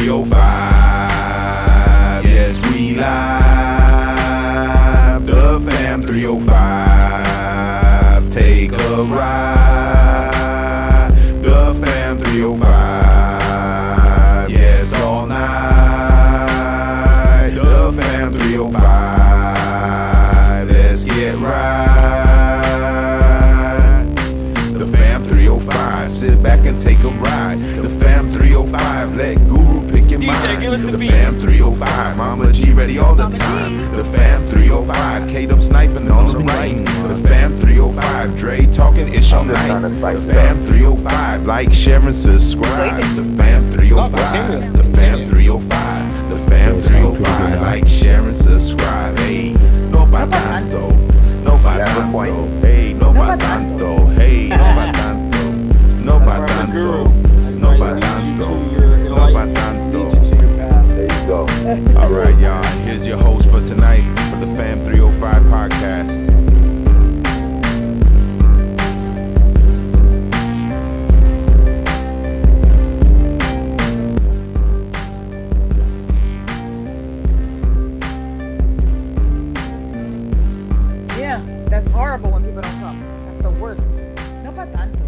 305. Yes, we live. The Fam 305. Take a ride. The Fam 305. Yes, all night. The Fam 305. Let's get right. The Fam 305. Sit back and take a ride. The Fam 305. Let Guru pick your mind. The Fam 305. Mama G ready all the time. The Fam 305. K-Dub sniping on the right. The Fam 305. Dre talking ish all night. The Fam 305. Like, share, and subscribe. The Fam 305. The Fam 305. The Fam 305. Like, share, and subscribe. Hey, no pa tanto. No pa tanto. Hey, no pa tanto. Hey, no pa tanto. No pa tanto. No pa tanto. No pa tanto. There you go. Alright, y'all. Here's your host for tonight for the Fam 305 podcast. Yeah, that's horrible when people don't come. That's the worst. No pa tanto.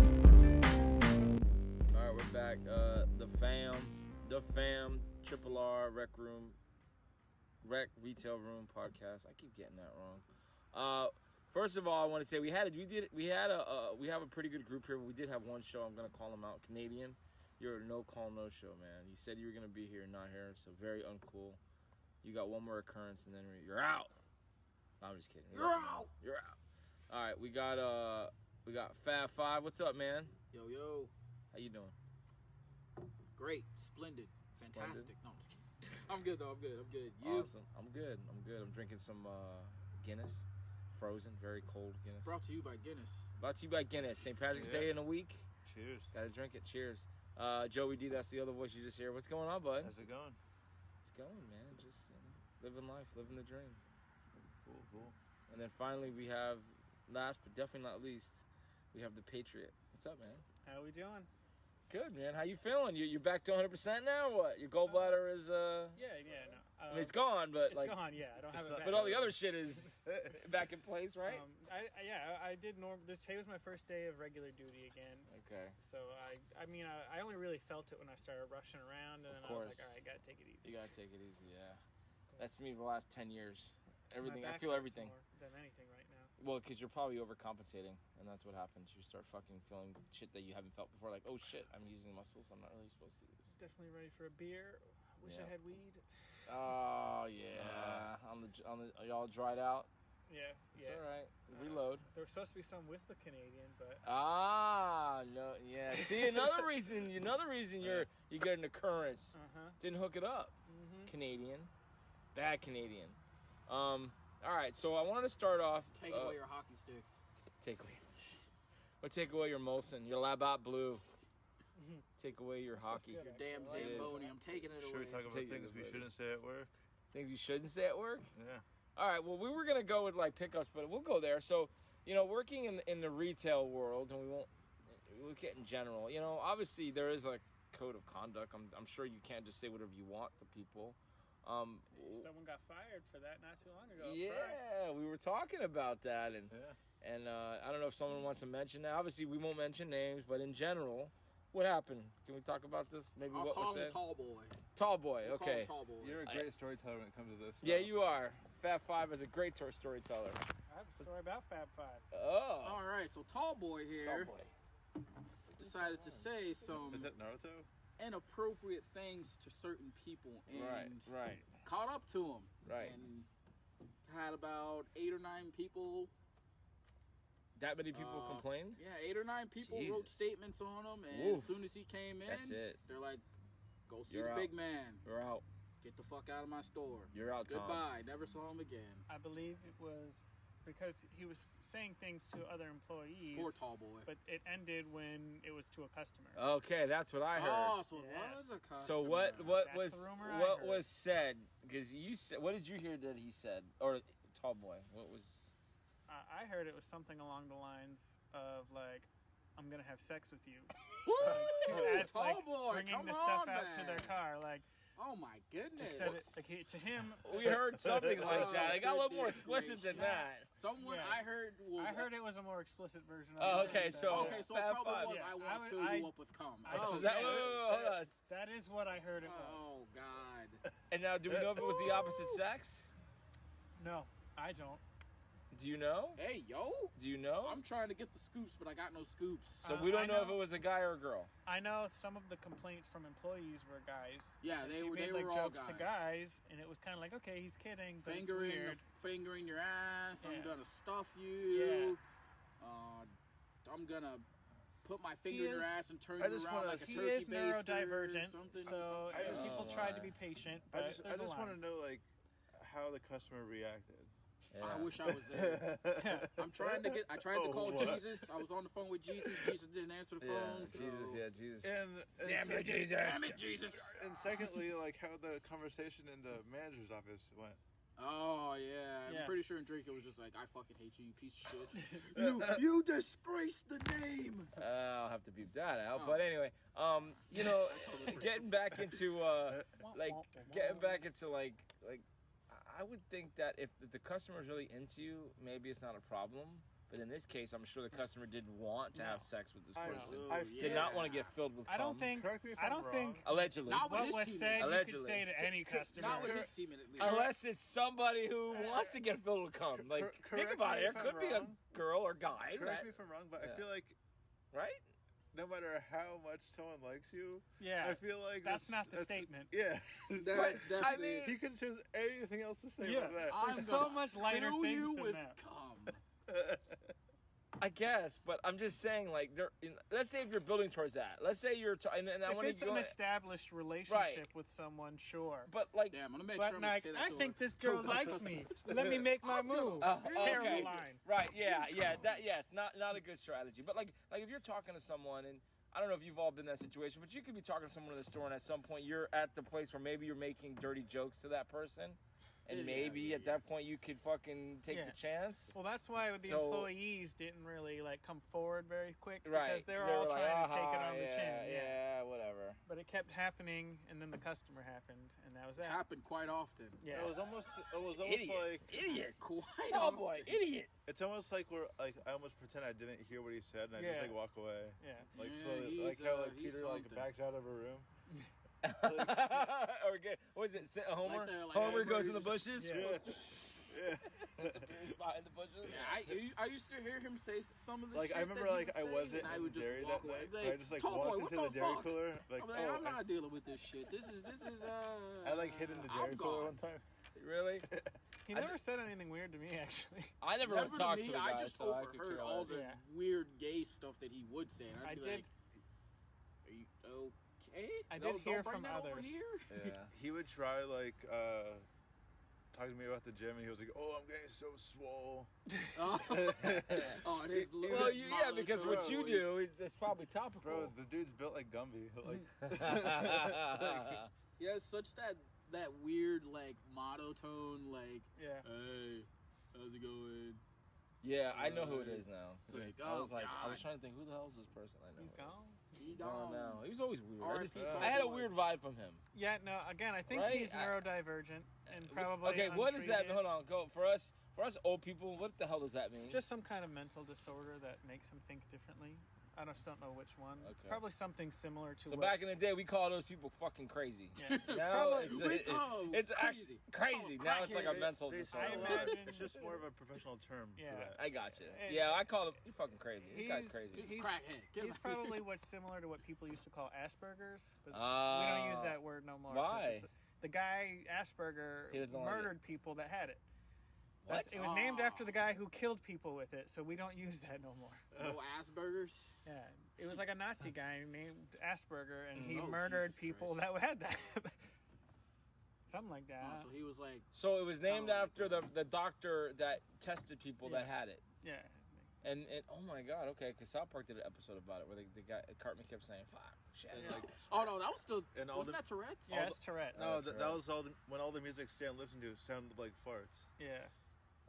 All right, we're back. The fam, Triple R, Rec Retail Room podcast. I keep getting that wrong. First of all, I want to say we have a pretty good group here. But we did have one show. I'm gonna call them out. Canadian, you're a no call no show, man. You said you were gonna be here, not here, so very uncool. You got one more occurrence and then you're out. No, I'm just kidding. You're out. You're out. All right, we got Fab Five. What's up, man? Yo, How you doing? great, splendid, fantastic. No, I'm just kidding. I'm good though. I'm good. You? Awesome. I'm good. I'm drinking some Guinness, frozen, very cold Guinness. Brought to you by Guinness. Brought to you by Guinness. St. Patrick's Day in a week. Cheers. Gotta drink it. Cheers. Joey D, that's the other voice you just hear. What's going on, bud? How's it going? It's going, man. Just living life, living the dream. Cool. And then finally we have, last but definitely not least, we have the Patriot. What's up, man? How we doing? Good, man. How you feeling? You're back to 100% now, or what? Your gallbladder is, No. I mean, it's gone, but It's like, gone. Yeah, I don't have it back. but all the other shit is back in place, right? I did today was my first day of regular duty again. Okay. So I only really felt it when I started rushing around, and then I was like, all right, gotta take it easy. You gotta take it easy, yeah. That's me the last 10 years. Everything, My I back feel hurts everything. more than anything right now. Well, because you're probably overcompensating, and that's what happens. You start fucking feeling shit that you haven't felt before, like, oh shit, I'm using muscles I'm not really supposed to use. Definitely ready for a beer. Wish Yeah. I had weed. Oh yeah, on the y'all dried out. Yeah. It's all right. Reload. There was supposed to be some with the Canadian, but No, yeah. See, another reason you're getting an occurrence. Didn't hook it up. Canadian, bad Canadian. All right, so I wanted to start off. Take away your hockey sticks. Take away your Molson, your Labatt Blue. Take away your hockey. Your damn Zamboni. I'm taking it Should away. we talk about Take things it we away. shouldn't say at work? Things you shouldn't say at work. Yeah. All right. Well, we were gonna go with like pickups, but we'll go there. So, working in the retail world, and we'll look at in general. Obviously there is a code of conduct. I'm sure you can't just say whatever you want to people. someone got fired for that not too long ago. Yeah, we were talking about that, and I don't know if someone wants to mention that. Obviously, we won't mention names, but in general, what happened? Can we talk about this? Maybe I'll what was call him said. Tall Boy. Tall boy. We'll call him Okay. Tall Boy. You're a great storyteller when it comes to this Yeah, stuff. you are. Fab Five is a great storyteller. I have a story about Fab Five. Oh. All right, so Tall Boy Tall here boy. decided to say some Is that Naruto? inappropriate things to certain people and Right. caught up to him. Right. And had about 8 or 9 people. That many people complained? Yeah, 8 or 9 people wrote Jesus. statements on him, and Woof. as soon as he came in, That's it. they're like, "Go see You're the out. big man. You're out. Get the fuck out of my store. You're out, Tom. Goodbye." Never saw him again. I believe it was because he was saying things to other employees, Poor Tall Boy. but it ended when it was to a customer. Okay, that's what I heard. Oh, so it Yes. was a customer. So what That's was the rumor I what heard. was said? Because you said, what did you hear that he said, or Tall Boy? What was? I heard it was something along the lines of like, "I'm gonna have sex with you." Woo! To ask, Tall like, Boy, bringing come the stuff on, out to man. their car, like, Oh my goodness. Just said it like to him. We heard something like that. It got a little more Goodness explicit than gracious. that. Someone Yeah. I heard. Well, I heard it was a more explicit version. Of Oh, it. okay, so- Okay, so Fab it probably Five. was. Yeah, I I want would- to fill you I- up with cum. I So Oh, is that, yeah. hold on. That is what I heard it was. oh God. And now, do we know if it was the opposite sex? No, I don't. Do you know? Hey, yo. Do you know? I'm trying to get the scoops, but I got no scoops. So we don't I know if know. it was a guy or a girl. I know some of the complaints from employees were guys. Yeah, 'cause they he were- made they like were all jokes to guys. guys, and it was kind of like, okay, he's kidding, but it's weird. Fingering your ass. I'm Yeah. gonna stuff you. Yeah. I'm gonna put my finger in your is- ass and turn I you just around wanna- like a He turkey is baster or neurodivergent, something. so I just- people Oh, tried to my. be patient, I but just there's a want to line. know like how the customer reacted. I wish I was there. I'm trying to get. I tried to Oh, call what? Jesus. I was on the phone with Jesus. Jesus didn't answer the phone. so- Jesus. And Damn it, Jesus. Damn it, Jesus. And secondly, like how the conversation in the manager's office went. Oh yeah. Yeah. I'm pretty sure Enrique was just like, I fucking hate you, you piece of shit. you disgrace the name. I'll have to beep that out. Oh. But anyway, you know, getting back into like, I would think that if the customer's really into you, maybe it's not a problem. But in this case, I'm sure the customer didn't want to have sex with this I know. person. Oh, I Did not want to get filled with cum. I don't think. Correct me if I I'm don't wrong. think Allegedly. Not with what his was semen. said you Allegedly. could say to any customer. Not with his semen at least. Unless it's somebody who wants to get filled with cum. Like, think correct about me it. if It I'm could be a wrong. girl or guy. Correct that- me if I'm wrong, but Yeah. I feel like right? no matter how much someone likes you, Yeah, I feel like that's not the statement. Yeah. That's I definitely. mean- He could choose anything else to say Yeah. about that. I'm There's gonna so much lighter fill things you than with that. cum. I guess, but I'm just saying, like, let's say if you're building towards that. Let's say you're, and I If want it's to an established relationship with someone, sure. but like, Damn, I'm gonna make But sure I'm gonna like, say that I to think her. this girl likes me. Let me make my move. Terrible okay. line. Right? Yeah, yes, not a good strategy. But like if you're talking to someone, and I don't know if you've all been in that situation, but you could be talking to someone in the store, and at some point you're at the place where maybe you're making dirty jokes to that person, and Yeah, maybe at that point you could fucking take Yeah. the chance. Well, that's why the So- employees didn't really like come forward very quick Right? because they're 'cause all were like, trying to take it "Ah, on the yeah, chin. Yeah, whatever. But it kept happening, and then the customer happened, and that was that. Happened quite often. Yeah. It was almost Idiot. like Idiot. Quite Tall often. boy. Idiot. it's almost like we're like I almost pretend I didn't hear what he said and I Yeah. just like walk away. Yeah. Like Yeah, slowly, like he's, how like he's Peter like something. backs out of a room. Or get, what is it? Homer? Like the- like Homer Homer goes in the just- bushes. Yeah. Behind the bushes. Yeah, I used to hear him say some of the Like shit I remember that he like would I say, wasn't and I in would the just dairy walk that away. night. Like, I just like "Tall boy, walked what into the the dairy fuck?" cooler. Like I'm like, oh, I'm not dealing with this shit. This is I like hid in the I'm dairy cooler gone. one time. Really? He never said anything weird to me, actually. I never Never talked to to me. the guy, I just so I could overheard care all less. the Yeah. weird gay stuff that he would say. And I'd I be did. like, are you okay? I No, did hear don't bring from that over others. here. Yeah. He would try like talk to me about the gym and he was like, "Oh, I'm getting so swole." Oh, and his Well, his yeah, because monotone what you voice. do is it's probably topical. Bro, the dude's built like Gumby. Like He has such that weird like monotone like, Yeah. hey, how's it going? yeah, I know who it is now. It's like, I was oh, like, I was God. trying to think, who the hell is this person? I know. He's gone. He's Gone gone now. He was always weird. R.I.P. I had a Tall weird Boy. vibe from him. Yeah, no, again, I think Right? he's neurodivergent and probably Okay, what is that? untreated. Hold on, go for us. For us old people, what the hell does that mean? Just some kind of mental disorder that makes him think differently. I just don't know which one. Okay. Probably something similar to so what... back in the day, we called those people fucking crazy. Yeah. Now Probably- it's actually crazy. Now it's like a mental disorder. I imagine- it's just more of a professional term Yeah. for that. I got you. Yeah, I call him. You fucking crazy. This guy's He's- crazy. He's a He's- crackhead. Get He's him out of here. probably what's similar to what people used to call Asperger's, but we don't use that word no more. 'cause Why? it's- The guy Asperger He doesn't like murdered people that had it. What? It was named after the guy who killed people with it, so we don't use that no more. No Asperger's. Yeah, it was like a Nazi guy named Asperger, and he Oh, murdered Jesus people Christ. that had that. Something like that. Oh, so he was like, So it was named Oh, after the doctor that tested people that Yeah. had it. Yeah. And oh my god, okay, because South Park did an episode about it where the guy Cartman kept saying "fuck, shit." And, like, oh no, that was still. And all Wasn't the- that Tourette's? Yeah, it's Tourette. no, that's that right. was all when all the music Stan listened to sounded like farts. Yeah.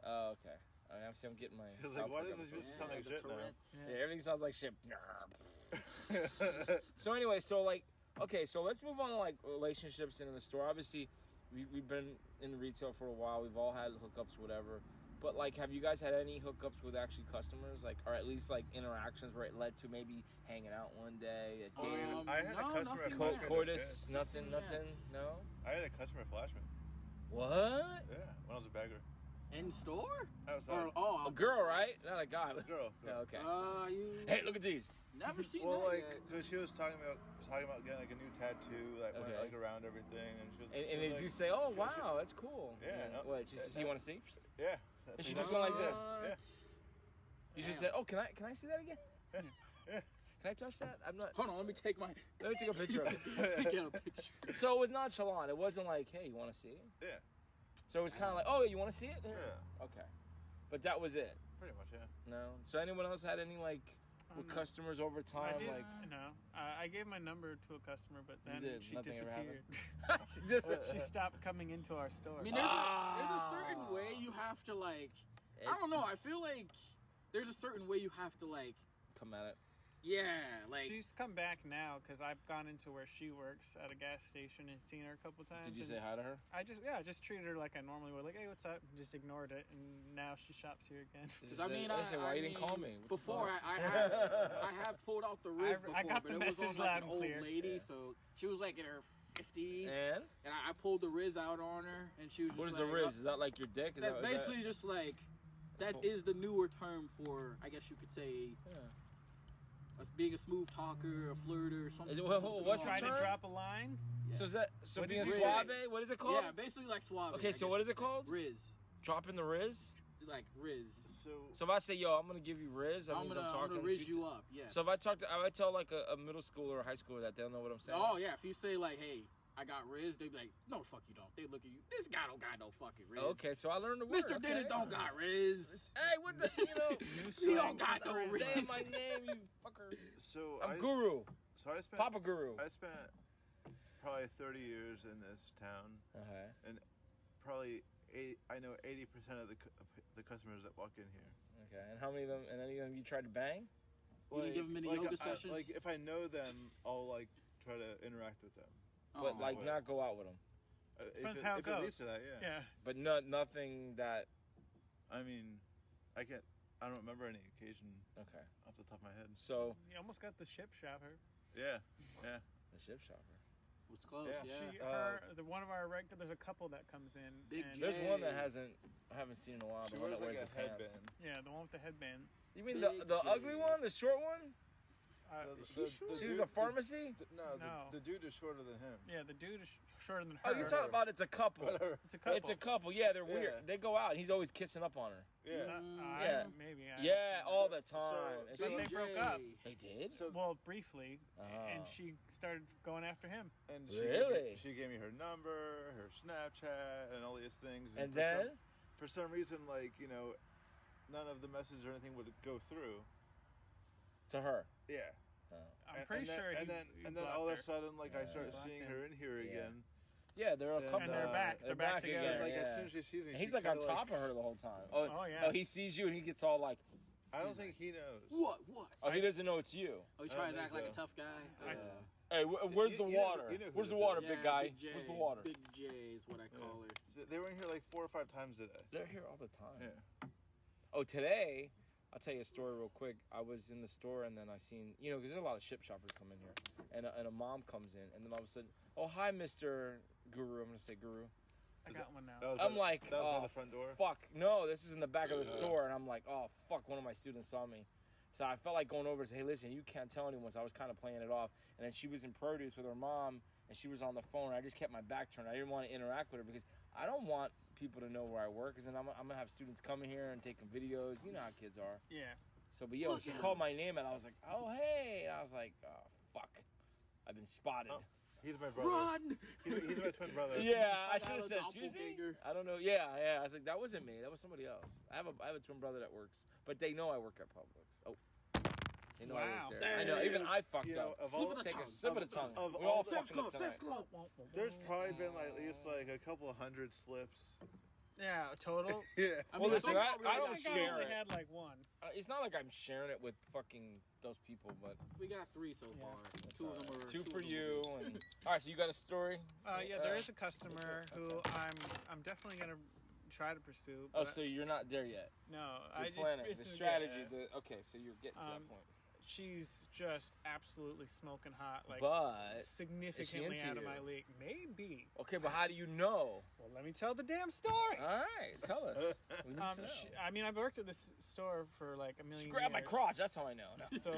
Oh, okay. I'm getting my. He was South like, "Why Park does this episode. music sound like the shit now?" Tourette's. Yeah. Yeah, everything sounds like shit. So anyway, so like, Okay, so let's move on to like relationships and in the store. Obviously, we've been in retail for a while. We've all had hookups, whatever. But like, have you guys had any hookups with actually customers, like, or at least like interactions where it led to maybe hanging out one day, a date? I had no, a customer nothing flash yet. me. Coitus, Yeah. nothing. No. I had a customer flash me. What? Yeah, when I was a bagger. In store? Outside. A girl, right? Not a guy. A girl. Yeah, okay. You Hey, look at these. never seen Well, that like, yet. because she was talking about getting like a new tattoo that went Okay. like around everything, and she was. And she was did like, you say, "Oh, she- wow, that's cool"? Yeah, And no, what? She says, "You want to see?" Yeah. And she just went like this. Yeah. You just said, "Oh, can I see that again? Yeah. Can I touch that? I'm not. Hold on, let me take my. Let me take a picture of it." Get a picture. So it was nonchalant. It wasn't like, "Hey, you want to see it?" Yeah. So it was kind of like, "Oh, you want to see it?" Here. Yeah. Okay. But that was it. Pretty much, yeah. No. So anyone else had any like with No. customers over time? I did. Like No, I gave my number to a customer, but then did. she Nothing ever happened? disappeared. She stopped coming into our store. I mean, there's a certain way you have to like. I don't know. I feel like there's a certain way you have to like. come at it. Yeah, like. She's come back now because I've gone into where she works at a gas station and seen her a couple times. Did you and say hi to her? I just treated her like I normally would, like, hey, what's up? Just ignored it, and now she shops here again. Did you I say- mean, I said, why I you didn't mean, call me? What the Before fuck? I have pulled out the Riz I before, got but the it was on message like loud an and old clear. lady, so she was like in her 50s, And I pulled the Riz out on her, and she was just what is like, the Riz? Is that like your dick? Is That's that, is basically just like that is the newer term for, I guess you could say, Yeah. us being a smooth talker, a flirter, something. Is it- what's something the along Trying term? to drop a line. So is that so What being did you suave? say? What is it called? Yeah, basically like suave. Okay, I so guess what you is it could say. called? Riz, Dropping the Riz. like Riz. So if I say, "Yo, I'm gonna give you Riz," that I'm means gonna, I'm I'm talking. gonna Riz sweet- you up. Yes. So if if I tell like a middle schooler or a high schooler that, they'll know what I'm saying. Oh yeah, if you say like, "Hey, I got Riz," they be like, "No, the fuck you don't." They look at you. This guy don't got no fucking Riz. Okay, so I learned the word. Mr. Okay. Diddy don't got Riz. Hey, what the? You know, He don't got no Riz. say my name, you fucker. So I'm Guru, So I spent. Papa Guru. I spent probably 30 years in this town, Okay. and probably I know 80% of the customers that walk in here. Okay, and how many of them? And any of them you tried to bang? You didn't give them any yoga sessions? Like if I know them, I'll like try to interact with them. But Oh, like wait. not go out with them. Depends how it if it leads goes. to that, yeah. Yeah. But nothing that. I mean, I don't remember any occasion Okay. off the top of my head. So You almost got the ship shopper. Yeah, yeah. the ship shopper. was close. Yeah. Yeah. She, her, one of our there's a couple that comes in. Big and, J. There's one that I haven't seen in a while. She The one wears that like wears a the pants. headband. Yeah, the one with the headband. You mean Big the J. ugly one, the short one? She She was a pharmacy. No. The dude is shorter than him. Yeah, the dude is shorter than her. Oh, you're talking about it's a couple. Whatever. It's a couple. It's a couple. Yeah, they're Yeah. weird. They go out and he's always kissing up on her. Yeah. Yeah. Maybe. Yeah, all the time. And But she- they broke up. They did? So Well, briefly, Oh. and she started going after him. and Really? she gave me her number, her Snapchat, and all these things. And for then? for some reason, like none of the message or anything would go through. To her. Yeah. I'm pretty sure he And then blocked all of her. a sudden, like I started Blocked seeing him. her in here Yeah. again. Yeah, they're a And, couple. And they're back. They're back together. And like yeah. as soon as she sees me, And he's she like on kinda, top of her the whole time. Oh, Oh, yeah. Oh, he sees you and he gets all like, I don't think he knows. What? oh, he doesn't know it's you. Oh, he I tries don't to act think like a so. tough guy. Hey, where's the You know- water? you know who Where's the this water, is. big guy? Big J. Where's the water? Big J is what I call her. So they were in here like 4 or 5 times today. They're here all the time. Yeah. Oh, today, I'll tell you a story real quick. I was in the store and then I seen, because there's a lot of ship shoppers come in here. And a mom comes in and then all of a sudden, oh, hi, Mr. Guru. I'm going to say Guru. I got one now. That was I'm by, like, that was by oh, the front door. fuck. No, this is in the back of the store. And I'm like, oh, fuck, one of my students saw me. So I felt like going over and say, hey, listen, you can't tell anyone. So I was kind of playing it off. And then she was in produce with her mom and she was on the phone. And I just kept my back turned. I didn't want to interact with her because I don't want people to know where I work. Because then I'm going to have students coming here and taking videos. You know how kids are. Yeah. So, but yo, she called my name and I was like, oh, hey. And I was like, oh, fuck. I've been spotted. Oh, he's my brother. Run! He's my twin brother. Yeah, I Find should out have a said, excuse me? doppelganger. I don't know. Yeah. I was like, that wasn't me. That was somebody else. I have a twin brother that works. But they know I work at Publix. Oh. They know I Wow. work there. I know. Even I fucked You know, up. of Slip all of the the- tongue. Slip of the tongue. of We all all the- fucking up tonight. There's probably been like, at least like a couple 100 slips Yeah, total. Yeah. I Well, mean, listen, so I far don't we I think I share only it. had like one. It's not like I'm sharing it with fucking those people, but We got 3 so Yeah. far. Two of them were. two two for of them you. were- And all right, so you got a story? Yeah, there is a customer who I'm definitely gonna try to pursue. Oh, But so you're not there yet. no, You're I planning just the it's strategy. yeah. Okay, so you're getting to that point. She's just absolutely smoking hot, like But significantly into out of you? my league. Maybe. okay, but how do you know? Well, let me tell the damn story. All right, tell us. We need to know. I mean, I've worked at this store for like a million Grab my years. crotch. That's how I know. No. So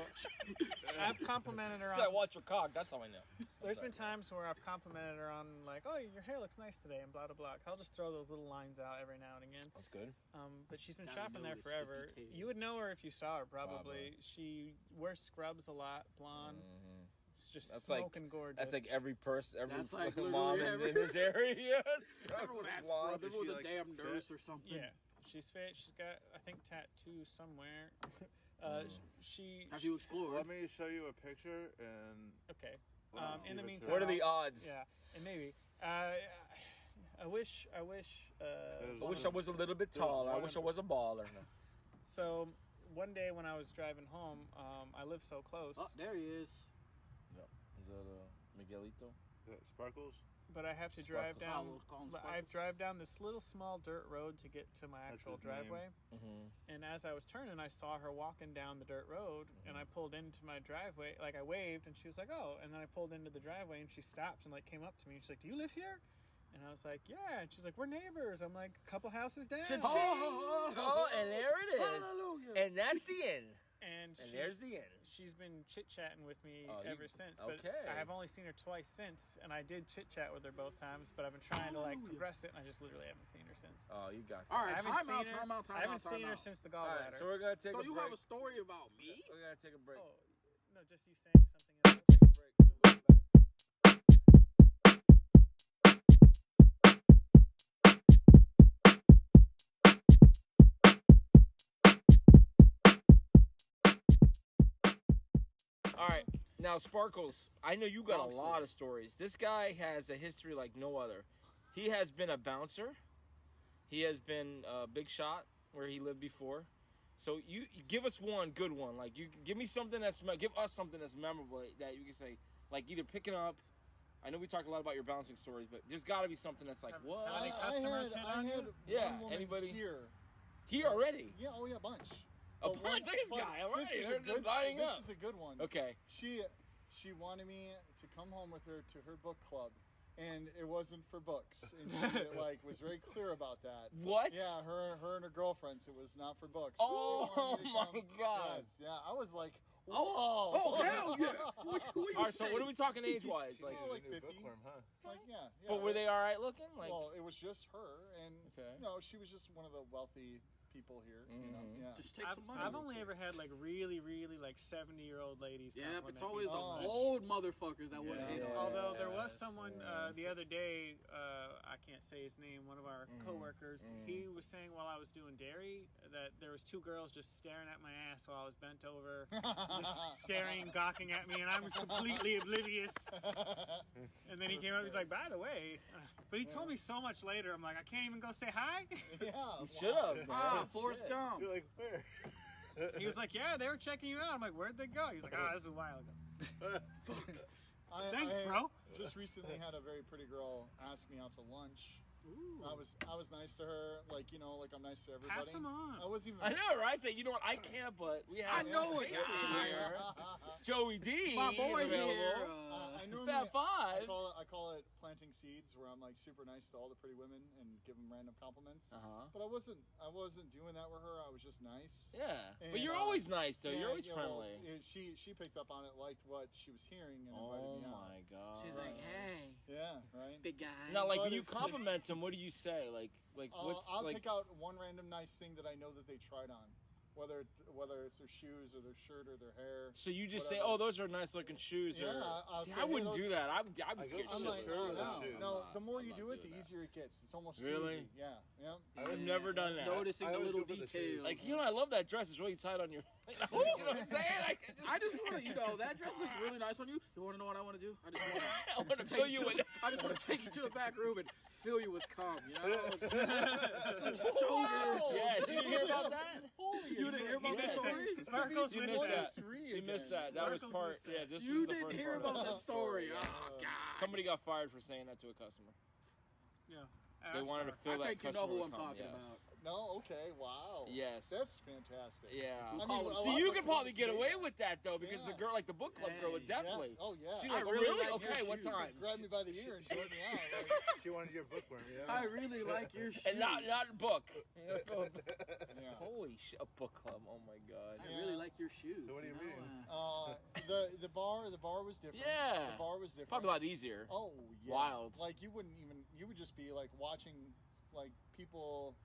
I've complimented her Said, on. watch your cock. That's how I know. There's been times where I've complimented her on like, oh, your hair looks nice today, and blah blah blah. I'll just throw those little lines out every now and again. That's good. But she's been Gotta shopping there notice forever. the You would know details. her if you saw her, probably. She wears scrubs a lot, blonde. She's just That's like- smoking gorgeous. That's like every person, every That's like fucking mom literally in this area. Everyone has blonde. scrub. Everyone's she, a like, damn fit? nurse or something. yeah. She's fit. She's got, I think, tattoos somewhere. She. Have you explored? Let me show you a picture and. Okay. Well, see In the what's meantime, What are right. the odds? Yeah, and maybe. I wish. I wish I was a little bit There was taller. I one- wish I was a baller. So one day when I was driving home, I live so close, Oh, there he is. Is that Miguelito? Sparkles? but I have to drive Sparkles. down. Sparkles, call him But I Sparkles. drive down this little small dirt road to get to my That's actual his name. driveway. Mm-hmm. And as I was turning, I saw her walking down the dirt road, and I pulled into my driveway. Like I waved, and she was like, "Oh!" And then I pulled into the driveway, and she stopped and like came up to me. And she's like, "Do you live here?" And I was like, "Yeah." And she's like, "We're neighbors." I'm like, "A couple houses down." Oh, and there it is. Hallelujah. And that's the end. And And there's the end. she's been chit chatting with me Oh, you- ever since. But okay. I have only seen her twice since, and I did chit chat with her both times. But I've been trying to like Hallelujah. progress it, and I just literally haven't seen her since. Oh, you got that. All I right, haven't time out, seen her. time out, time I haven't out, seen time her out. since the All right, gallbladder. so we're gonna take So a you break. have a story about me? We're gonna take a break. Oh, no, just you saying something else. Take a break. So we'll be back. All right, now Sparkles, I know you got Long a lot of stories. This guy has a history like no other. He has been a bouncer. He has been a big shot where he lived before. So you give us one good one. Like you give me something give us something that's memorable that you can say, like either picking up. I know we talked a lot about your bouncing stories, but there's got to be something that's like what? Have any customers hit on you? Yeah, one woman anybody? here. Here already? Yeah, oh yeah, a bunch. A But bunch? Look at this but guy already. This is They're a just good. lining This up. is a good one. Okay. She wanted me to come home with her to her book club, and it wasn't for books. And she like was very clear about that. What? Yeah, her and her girlfriends. It was not for books. Oh, But she wanted me to my come. God. Yes, yeah, I was like, whoa. Oh, hell yeah. What you All right, so saying? what are we talking age-wise? Like, Oh, like New 50. bookworm, huh? Like yeah. but were they all right looking? Like, Well, it was just her, and Okay. no, she was just one of the wealthy people here. You know, Mhm. yeah. Just take some money. I've only ever had like really like 70-year-old ladies. Yeah, but it's compliment me always so the much. old motherfuckers that would Yeah. hate on. Yeah. Although there was Yes, someone the other day, I can't say his name, one of our coworkers, he was saying while I was doing dairy that there was two girls just staring at my ass while I was bent over, just staring and gawking at me, and I was completely oblivious. And then he came up, he's like, by the way, but he told me so much later, I'm like, I can't even go say hi? Yeah. you should have. Ah, Forrest Gump. You're like, where? He was like, yeah, they were checking you out. I'm like, where'd they go? He's like, oh, this is a while ago. Thanks, bro. Just recently had a very pretty girl ask me out to lunch. I was nice to her, like, you know, like I'm nice to everybody. Pass 'em on. I wasn't even. I know, right? Say, you know what? I can't, but we have. I know it. Here. Joey D. My boy available. here. I normally Fat Five. I call it planting seeds, where I'm like super nice to all the pretty women and give them random compliments. But I wasn't doing that with her. I was just nice. Yeah, And, but you're always nice, though. Yeah, You're always yeah, well, friendly. she picked up on it, liked what she was hearing, and invited Oh me out. my god. She's like, hey, Yeah, right. big guy. Now, like But when you it's- compliment them, what do you say? Like what's I'll like? pick out one random nice thing that I know that they tried on, whether it's their shoes or their shirt or their hair. So you just say, whatever. "Oh, those are nice looking shoes." Yeah, or, I'll see, say, I hey, wouldn't those- do that. I'm scared. I'm shit. like, shirt no, with no, shoes. no. I'm The more not you do it, the doing that. easier it gets. It's almost Really? too easy. Yeah, yeah. I've never done that. Noticing I the always little go for the shoes. details. Like, you know, I love that dress. It's really tight on your. you know what I'm saying? I just want to, you know, that dress looks really nice on you. You want to know what I want to do? I just want I want to fill you with. I just want to take you to the back room and fill you with cum, you know? It's like so good. Yes, you didn't hear about that? Holy You didn't hear about the story? Sparkles You missed missed that. that. You missed that. That was Sparkles part. missed that. Yeah, this You was the didn't first hear part of about that the story. yeah. Oh, God. Somebody got fired for saying that to a customer. Yeah. They wanted to fill I that think you customer know who with I'm cum, talking yes. about. No, okay, wow. Yes. That's fantastic. Yeah. I call mean, it- a See, lot you of could us probably wouldn't get say away that. with that though, because the Yeah. girl, like the book club girl, would Hey. definitely. Yeah. Oh yeah. She I was like, really really? like your Okay, what shoes. time? Grabbed me by the ear and showed me out. Like, She wanted your bookworm, yeah? I really like your shoes. And not book. yeah. Holy shit, a book club. Oh my god. I really like your shoes. So what are you know? reading? The bar was different. Yeah. The bar was different. Probably a lot easier. Oh yeah. Wild. Like you would just be like watching like people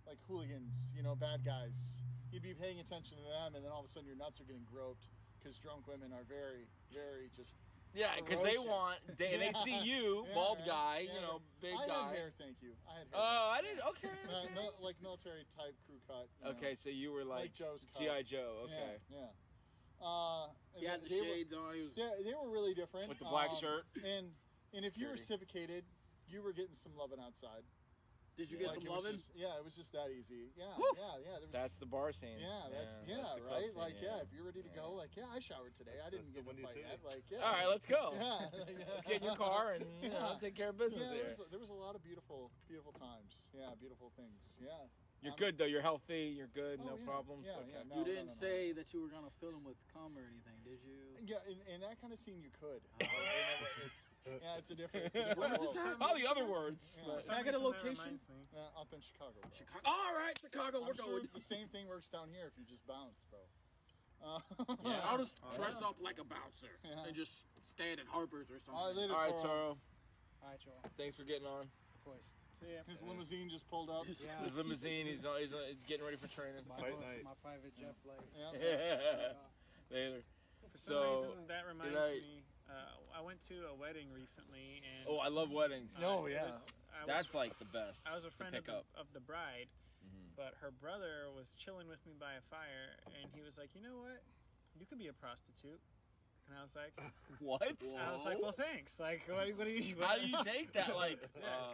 like hooligans, you know, bad guys. You'd be paying attention to them, and then all of a sudden your nuts are getting groped because drunk women are very, very just. Yeah, because they ferocious. want they see you, Yeah, bald man. guy, Yeah, you know, big I guy. had hair, thank you. I had hair. Oh, I didn't. Okay. Like military type crew cut. you know, Okay, so you were like like Joe's cut. GI Joe. Okay. Yeah. He had the they shades on. He was. They were really different. With the black shirt. And if you were Security. reciprocated, you were getting some loving outside. Did you get Like, some it was loving? just- yeah, it was just that easy. Yeah, Woo! yeah. There was, That's the bar scene. yeah, that's the club right. scene, Like, if you're ready to go, like, I showered today. I didn't That's the get in a Windy fight City. yet. Like, yeah. All right, let's go. Yeah, Let's get in your car and you know, Yeah. take care of business Yeah, there. there was a lot of beautiful times. Yeah, beautiful things. Yeah. You're good though. You're healthy. You're good. Oh, no yeah. problems. Yeah, okay. yeah, no. You didn't say that you were gonna fill him with cum or anything, did you? Yeah, in that kind of scene, you could. It's a different. When was this world. happening? Probably other words. Yeah. but- Can I get a That location? reminds me. Up in Chicago. Bro. Chicago. All right, Chicago. I'm We're sure going. the same thing works down here if you just bounce, bro. Yeah, I'll just dress up like a bouncer Yeah. and just stand at Harper's or something. All right, later, All right, Toro. Toro. All right, Joel. Thanks for getting on. Of course. See ya. His limousine just pulled up. Yeah. His limousine. He's getting ready for training. Fight night. My private jet flight. Yeah. Later. For some So, reason, that reminds night. me. I went to a wedding recently, and Oh, I love weddings. Oh, it yeah. was- I was- That's like the best. I was a to friend pick up. of the bride, but her brother was chilling with me by a fire, and he was like, "You know what? You could be a prostitute." And I was like, What? I was like, "Well, thanks. Like, what do you?" How do you take that? Like,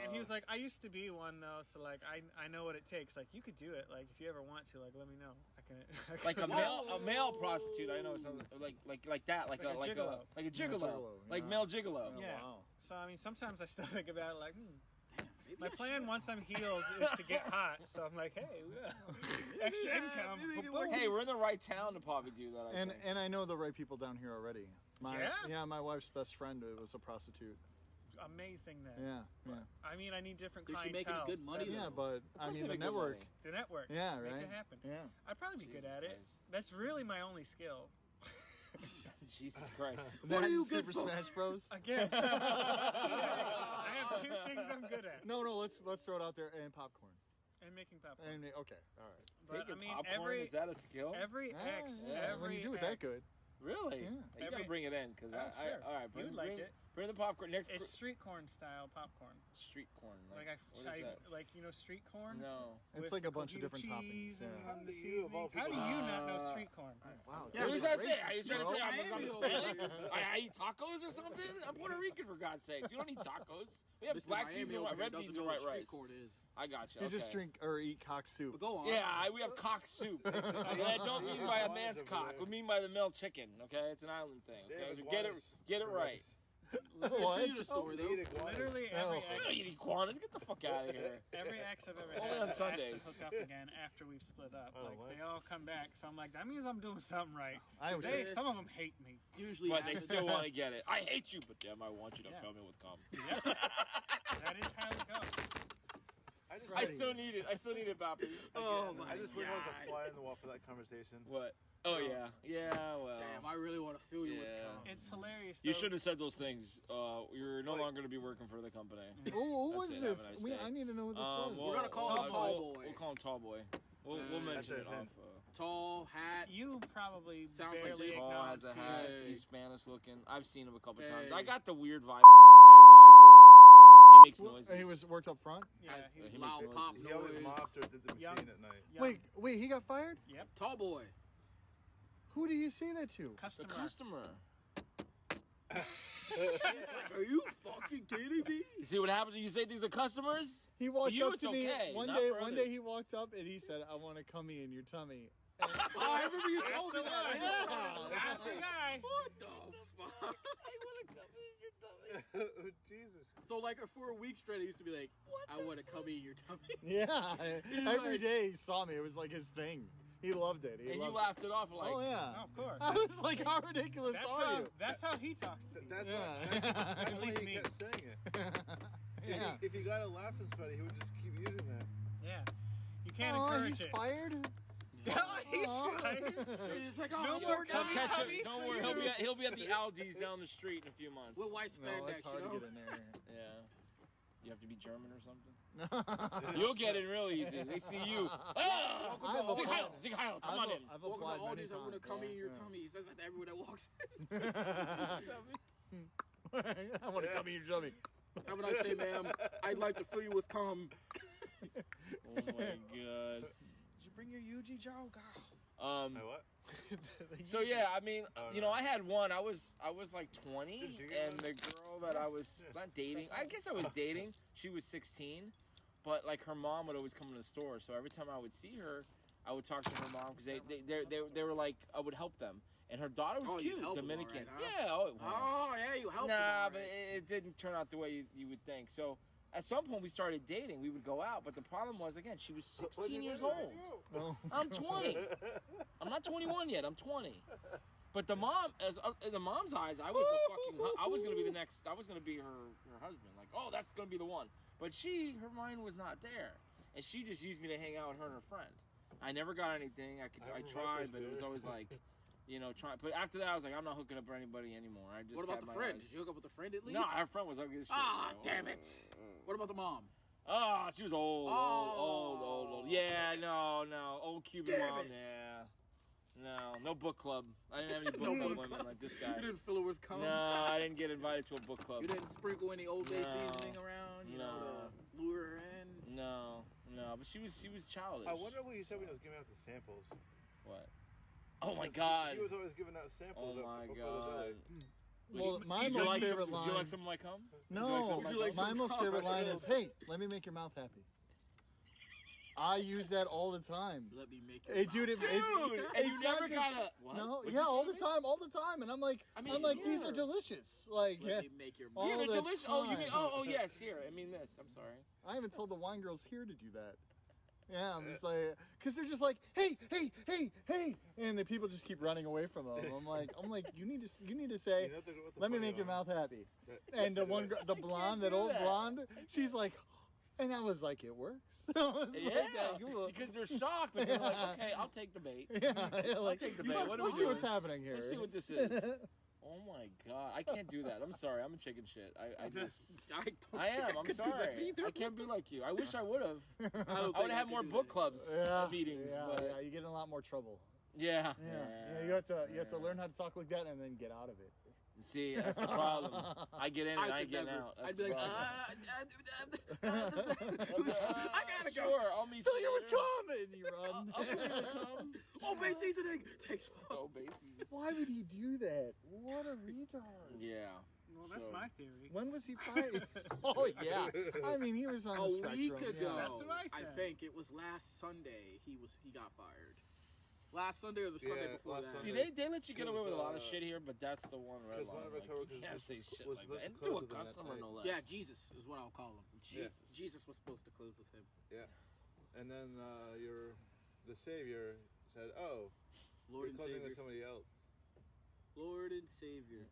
And he was like, "I used to be one though, so like I know what it takes. Like, you could do it. Like, if you ever want to, like, let me know. I can." like a male prostitute. I know something like that, like Like a gigolo. like a gigolo, gigolo, like yeah. male gigolo. Yeah. Wow. So I mean, sometimes I still think about it, like, Maybe my I plan should. once I'm healed is to get hot. So I'm like, hey, extra Yeah, income. maybe it Boom. works. Hey, we're in the right town to probably do that. I think. And I know the right people down here already. Yeah? my wife's best friend was a prostitute. Amazing that. Yeah. I mean, I need different Is she clientele. making good money Yeah, though? but I course mean they the make good network. money. The network. Yeah, Make right. it happen. Yeah. I'd probably be good at it. Christ. That's really my only skill. Jesus Christ. What are you Super good for? Smash Bros? Again, I have two things I'm good at, No, let's throw it out there and popcorn. and making popcorn. And okay, all right. But I Making mean, popcorn, is that a skill? every Ah, X, yeah, when every you do it that X- good. Really? Yeah. You gotta Every- bring it in, cause Oh, I sure. all right, You would like it. Bring the popcorn next. It's street corn style popcorn. Street corn. Like what is that? like street corn. No. It's with like a bunch of Cojita different cheese toppings. Yeah. and the seasonings. How do you not know street corn? Wow. Yeah, What that's does that say? racist, Are you trying to bro. say I'm Miami over Hispanic? here. I eat tacos or something? I'm Puerto Rican for God's sake. You don't eat tacos. We have Mr. black Miami beans and over white, here red doesn't beans know and what white street rice. corn is. I got you. You Okay. just drink or eat cock soup. But go on. Yeah, we have cock soup. And I don't mean by a man's cock. We mean by the male chicken. Okay, it's an island thing. They Okay, have so iguanas get it right. Continue the story though. Literally Oh. every We don't ex, eat iguanas. Get the fuck out of here. every ex I've ever Only had on has to Sundays. hook up again after we've split up. Oh, Like what? they all come back, so I'm like, that means I'm doing something right. I always They, say, some of them hate me. Usually But they happens. still want to get it. I hate you, but damn, I want you to Yeah. fill me with cum. That is how it goes. I still need it. I still need it, Bobby. Oh my I just wish I was God. a fly in the wall for that conversation. What? Oh yeah, yeah. Well, Damn, I really want to fill you with Yeah. cum. It's hilarious. you though. should have said those things. You're no longer going to be working for the company. oh, what That's was it. Have this? a nice day. I need to know what this was. We're gonna call him Tall Boy. We'll call him Tall Boy. We'll That's mention a it off. hint. Tall hat. You probably Sounds like barely Jason. Tall acknowledged has a he hat. was- Hey. He's Spanish looking. I've seen him a couple times. Hey. I got the weird vibe from him. Michael. He makes Well, noises. he was worked up front. Yeah, he he was makes Loud noises. pop He always noise. mopped or did the Young. machine at night. young. Wait, he got fired? Yep. Tall boy. Who did he say that to? The Customer. customer. It's like, are you fucking kidding me? You see what happens when you say things to customers? He walked you, up it's to me okay, one not day. for One day others. he walked up and he said, "I want to come in your tummy." Oh, I remember you That's told me the that. one. Yeah. That's the guy. What the fuck? Jesus. So like for a week straight, I used to be like, I want to come in your tummy. Yeah, He's every like- day he saw me. It was like his thing. He loved it. He And you loved laughed it off like, Oh yeah. Oh, of course. I was like, how ridiculous are you? That's how he talks to me. That's Yeah. that's At why least he me. kept saying it. Yeah. If you got a laugh at somebody, he would just keep using that. Yeah. You can't Oh, encourage he's it. fired. He's Aw. fired. He's like, No oh, more more Come guys. catch him. Tummies Don't for worry, you. he'll be at the Aldi's down the street in a few months. With white No, spandex, it's hard you to know? get in there. Yeah. You have to be German or something? You'll get in real easy. They see you. Ah! I've Sig applied- Heil, Sig Heil, come on in. I've Welcome applied to many Aldi's. I want to times. come in your Yeah. tummy. He says that to everyone that walks I want to come in your tummy. in. Have a nice day, ma'am. I'd like to fill you with cum. Oh my god. Did you bring your Yuji joke? Um. My what? So yeah, I mean, Oh, you no. know, I had one. I was like 20, Did you get and one? the girl that I was not dating, I guess I was dating. She was 16, but like her mom would always come to the store. So every time I would see her, I would talk to her mom because they were like I would help them. And her daughter was Oh, you'd cute, help 'em, Dominican. all right, huh? Yeah. Oh, well, Oh, yeah, you helped him. nah, all but right. it didn't turn out the way you would think. So at some point we started dating. We would go out, but the problem was again she was 16 years old. Oh. I'm 20. I'm not 21 yet. I'm 20. But the mom, as in the mom's eyes, I was the fucking. I was gonna be the next. I was gonna be her husband. Like, oh, that's gonna be the one. But her mind was not there, and she just used me to hang out with her and her friend. I never got anything. I remember my tried, first but it was date. always like, trying. But after that, I was like, I'm not hooking up with anybody anymore. I just What about kept the my friend? eyes- Did you hook up with the friend at least? No, her friend was ugly as shit. Ah, bro. damn it. What about the mom? Oh, she was old. Oh, Yeah, no, old Cuban Damn mom. it. Yeah, no book club. I didn't have any book club women like this guy. You didn't fill her with cum? No, I didn't get invited to a book club. You didn't sprinkle any Old Bay No. seasoning around, you know, to lure her in? No, but she was childish. I wonder what he said when he was giving out the samples. What? Oh my Because god. He was always giving out samples. Oh my up god. the Well, my Did you most like favorite some, Did you line. like some of my cum? No, Would you like some my most favorite line is, "Hey, let me make your mouth happy." I use that all the time. Let me make your Hey, mouth dude, Dude, and it's you not never just- gotta. What? No, What'd yeah, you say all to the me? time, and I'm like, I mean, these yeah. are delicious. Like, yeah, Let me make your all Yeah, they're the delicious. Oh, you mean? time. Oh, yes. Here, I mean this. I'm sorry. I haven't told the wine girls here to do that. Yeah, I'm just like, because they're just like, hey, and the people just keep running away from them. I'm like, you need to say, You know what the let me funny make your one- mouth happy. that- And the one, the blonde, that do old that. blonde, she's like, and I was like, it works. I was Yeah, like, cool. because they're shocked, but they're like, okay, I'll take the bait. yeah, like, take the let's- bait. What are let's we see what's doing? happening here. Let's see what this is. Oh my god, I can't do that. I'm sorry, I'm a chicken shit. I just, I am. I'm sorry. I can't be like you. I wish I would have. I would have had more book clubs meetings. Yeah, but yeah, you get in a lot more trouble. yeah. Yeah, you have to learn how to talk like that and then get out of it. See, that's the problem. I get in and I could get never. out. That's I'd be the like, problem. I gotta go. Sure, I'll meet Fill you you with later. cum, and you run. I'll fill you with cum. Old Bay seasoning takes. Oh, basically. Why would he do that? What a retard. Yeah. Well, that's So- my theory. When was he fired? Oh yeah, I mean he was on the A spectrum. week yeah. ago. That's what I said. think it was last Sunday. He got fired. Last Sunday or the Sunday Yeah, before last that. See, Sunday. they let you get away with a lot of Because, shit here, but that's the one red because one line. of our Like, coworkers you can't was- say shit was like supposed that. to And to a close with him that customer, night. no less. Yeah, Jesus is what I'll call him. Yeah. Jesus was supposed to close with him. And then the savior said, "Oh, Lord you're and closing Savior. with somebody else." Lord and Savior.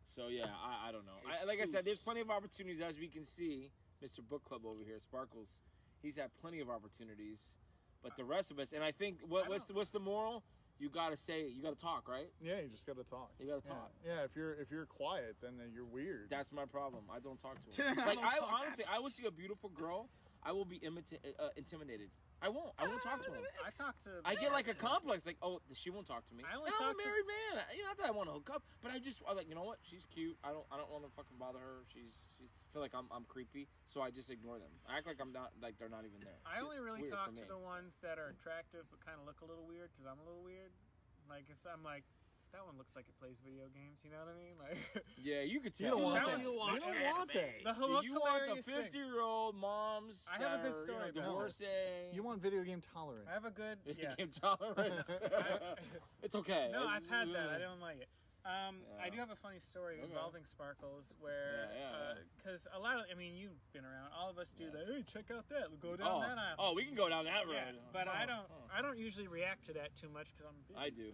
So yeah, I don't know. Like I said, there's plenty of opportunities, as we can see. Mr. Book Club over here, Sparkles, he's had plenty of opportunities, but the rest of us, and I think what's the moral? You gotta say it. You gotta talk, right? Yeah, you just gotta talk. You gotta Yeah. talk. Yeah, if you're quiet, then you're weird. That's my problem. I don't talk to him. I Like don't I talk. honestly, I will see a beautiful girl, I will be intimidated. I won't talk to him. I talk to. I get like a complex, like, oh, she won't talk to me. I only and I'm a talk to- married man. You know, not that I want to hook up, but I'm like, you know what? She's cute. I don't want to fucking bother her. She's I feel like I'm creepy, so I just ignore them. I act like I'm not, like they're not even there. I only It's really weird talk for to me. the ones that are attractive but kind of look a little weird because I'm a little weird. Like if I'm like, that one looks like it plays video games. You know what I mean? Like, Yeah, you could tell. You don't want that. You watch don't anime. want that. The most you want hilarious the thing. 50-year-old moms. I have a good that are, story You know, about divorcing. You want video game tolerant. I have a good. Yeah. Game tolerant. It's okay. No, I've had that. I don't like it. I Yeah. do have a funny story Okay. involving Sparkles where, Yeah. because a lot of, I mean, you've been around. All of us do that. Yes. Hey, check out that. Go down that aisle. Oh, we can go down that road. Yeah, but I don't usually react to that too much because I'm busy. I do.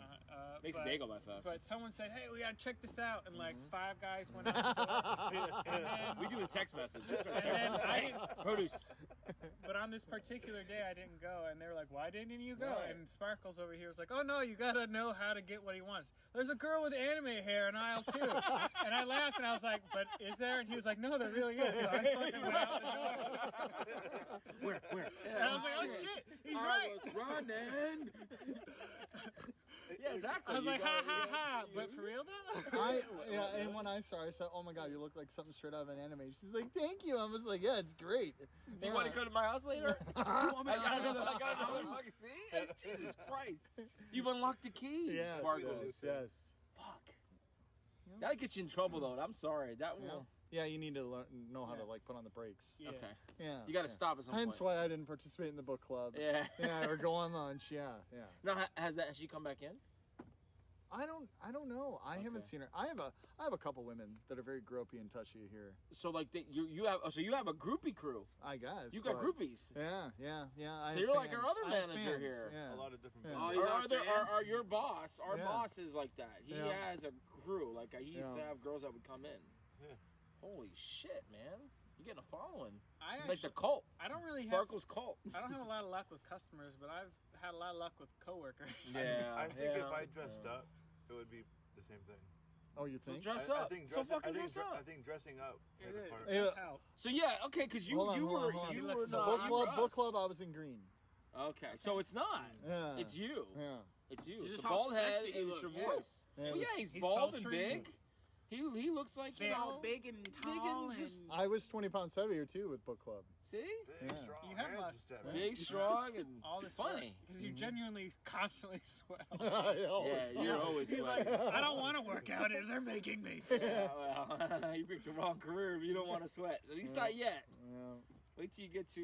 Makes but, the day go by fast. But someone said, "Hey, we gotta check this out," and like Mm-hmm. 5 guys went out the door. And then, We do a text message. and then I didn't, Produce. but on this particular day, I didn't go, and they were like, "Why didn't you go?" Right. And Sparkles over here was like, "Oh no, you gotta know how to get what he wants. There's a girl with anime hair in aisle 2." And I laughed, and I was like, "But is there?" And he was like, "No, there really is." So I fucking went out the door. Where? And I was like, "Oh shit, he's right." was running. Yeah, exactly. I was You like, gotta- "Ha ha you ha!" gotta- But for real though. And when I saw her, I said, "Oh my god, you look like something straight out of an anime." She's like, "Thank you." I was like, "Yeah, it's great." Do you want to come to my house later? I got another fucking see? Jesus Christ. You've unlocked the key. Yes, Sparkles. yes. Fuck. That gets you in trouble though. I'm sorry. That Yeah. will. Yeah, you need to know how to Yeah. like put on the brakes. Yeah. Okay. Yeah, You got to yeah. stop at some Hence point. why I didn't participate in the book club. Yeah. Yeah, or go on lunch. Yeah, yeah. Now, has she come back in? I don't know. I haven't Okay. seen her. I have a couple women that are very gropey and touchy here. So like you have a groupie crew. I guess You got but- groupies. Yeah. I So have you're like our fans. other I have manager fans, here. Yeah. A lot of different. Yeah. bands. you got Are fans? your boss? Our Yeah. boss is like that. He Yeah. has a crew. Like he used to Yeah. have girls that would come in. Yeah. Holy shit, man! You're getting a following. I It's like the actually, cult. I don't really have. Sparkles cult. I don't have a lot of luck with customers, but I've had a lot of luck with coworkers. Yeah. I think yeah, if I dressed yeah. up, it would be the same thing. Oh, you So think? dress I up. think So dressing, fucking I think, dress up. I think dressing up It is a is. part. Yeah. That's how. So yeah, okay, because you Hold on, you hold on, were hold on. you You were look so- book not club. us. Book club. I was in green. Okay, so it's not. Yeah. It's you. Yeah. It's you. It's It's just the how bald head sexy he and looks, it's your yeah. voice. Yeah, Well, it yeah, was- he's He's bald and sultry. big. He looks like Big. you all know, big and big tall and just I was 20 pounds heavier too with book club. see Big, Yeah. strong You have hands lost- and stuff. big, strong, and All this funny. because you genuinely constantly swell. Yeah, you're always He's like, sweating. I don't want to work out here. They're making me. Yeah, well, you picked the wrong career, but you don't want to sweat. At least not yet. Yeah. Wait till you get to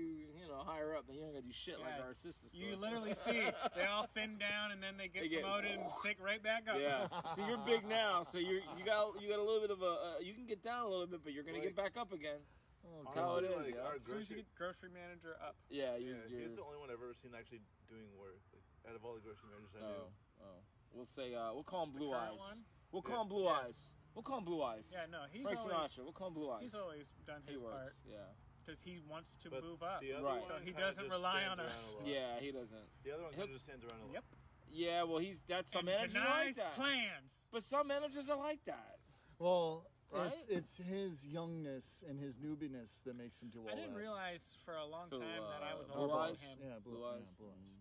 higher up, then you don't gotta do shit like Yeah. our assistants. You literally see they all thin down and then they get They get- promoted and pick right back up. Yeah. So you're big now. So you got a little bit of a you can get down a little bit, but you're gonna get back up again. Oh, That's how it Honestly, is. like, Yeah. our As soon as you grocery- get grocery manager up. Yeah. Yeah, You're, he's the only one I've ever seen actually doing work. Like, out of all the grocery managers I knew. Oh. We'll say we'll call him Blue current Eyes. one? We'll call him Blue Yes. Eyes. We'll call him Blue Eyes. Yeah, no, he's Frank always Sinatra. We'll call him Blue Eyes. he's always done he his works. part Yeah. because he wants to But move up. the other Right. one So he kinda doesn't just rely stands on around us. a lot. Yeah. He doesn't. The other one He'll- kinda just stands around a lot. Yep. Yeah. Well, that's some And managers are like denies that. plans. But some managers are like that. Well, Right? it's his youngness and his newbiness that makes him do all I didn't that. realize for a long Who, time that I was Blue older Eyes? than him. Yeah, blue, Blue yeah, Eyes? blue eyes.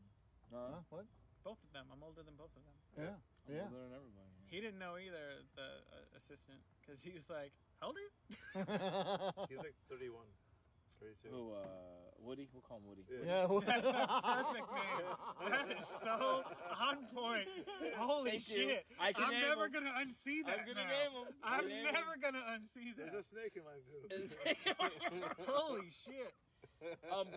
Huh? Huh? What? Both of them. I'm older than both of them. Yeah. I'm Yeah. older than everybody. He didn't know either, the assistant, because he was like, "How old are you?" He's like 31, 32. Who? Woody. We'll call him Woody. Yeah. well- That's a perfect name. That is so on point. Holy Thank you. shit! I can I'm name never him. gonna unsee that. I'm gonna now. name him. I'm Name never gonna unsee There's that. a snake in my boot. him. Holy shit!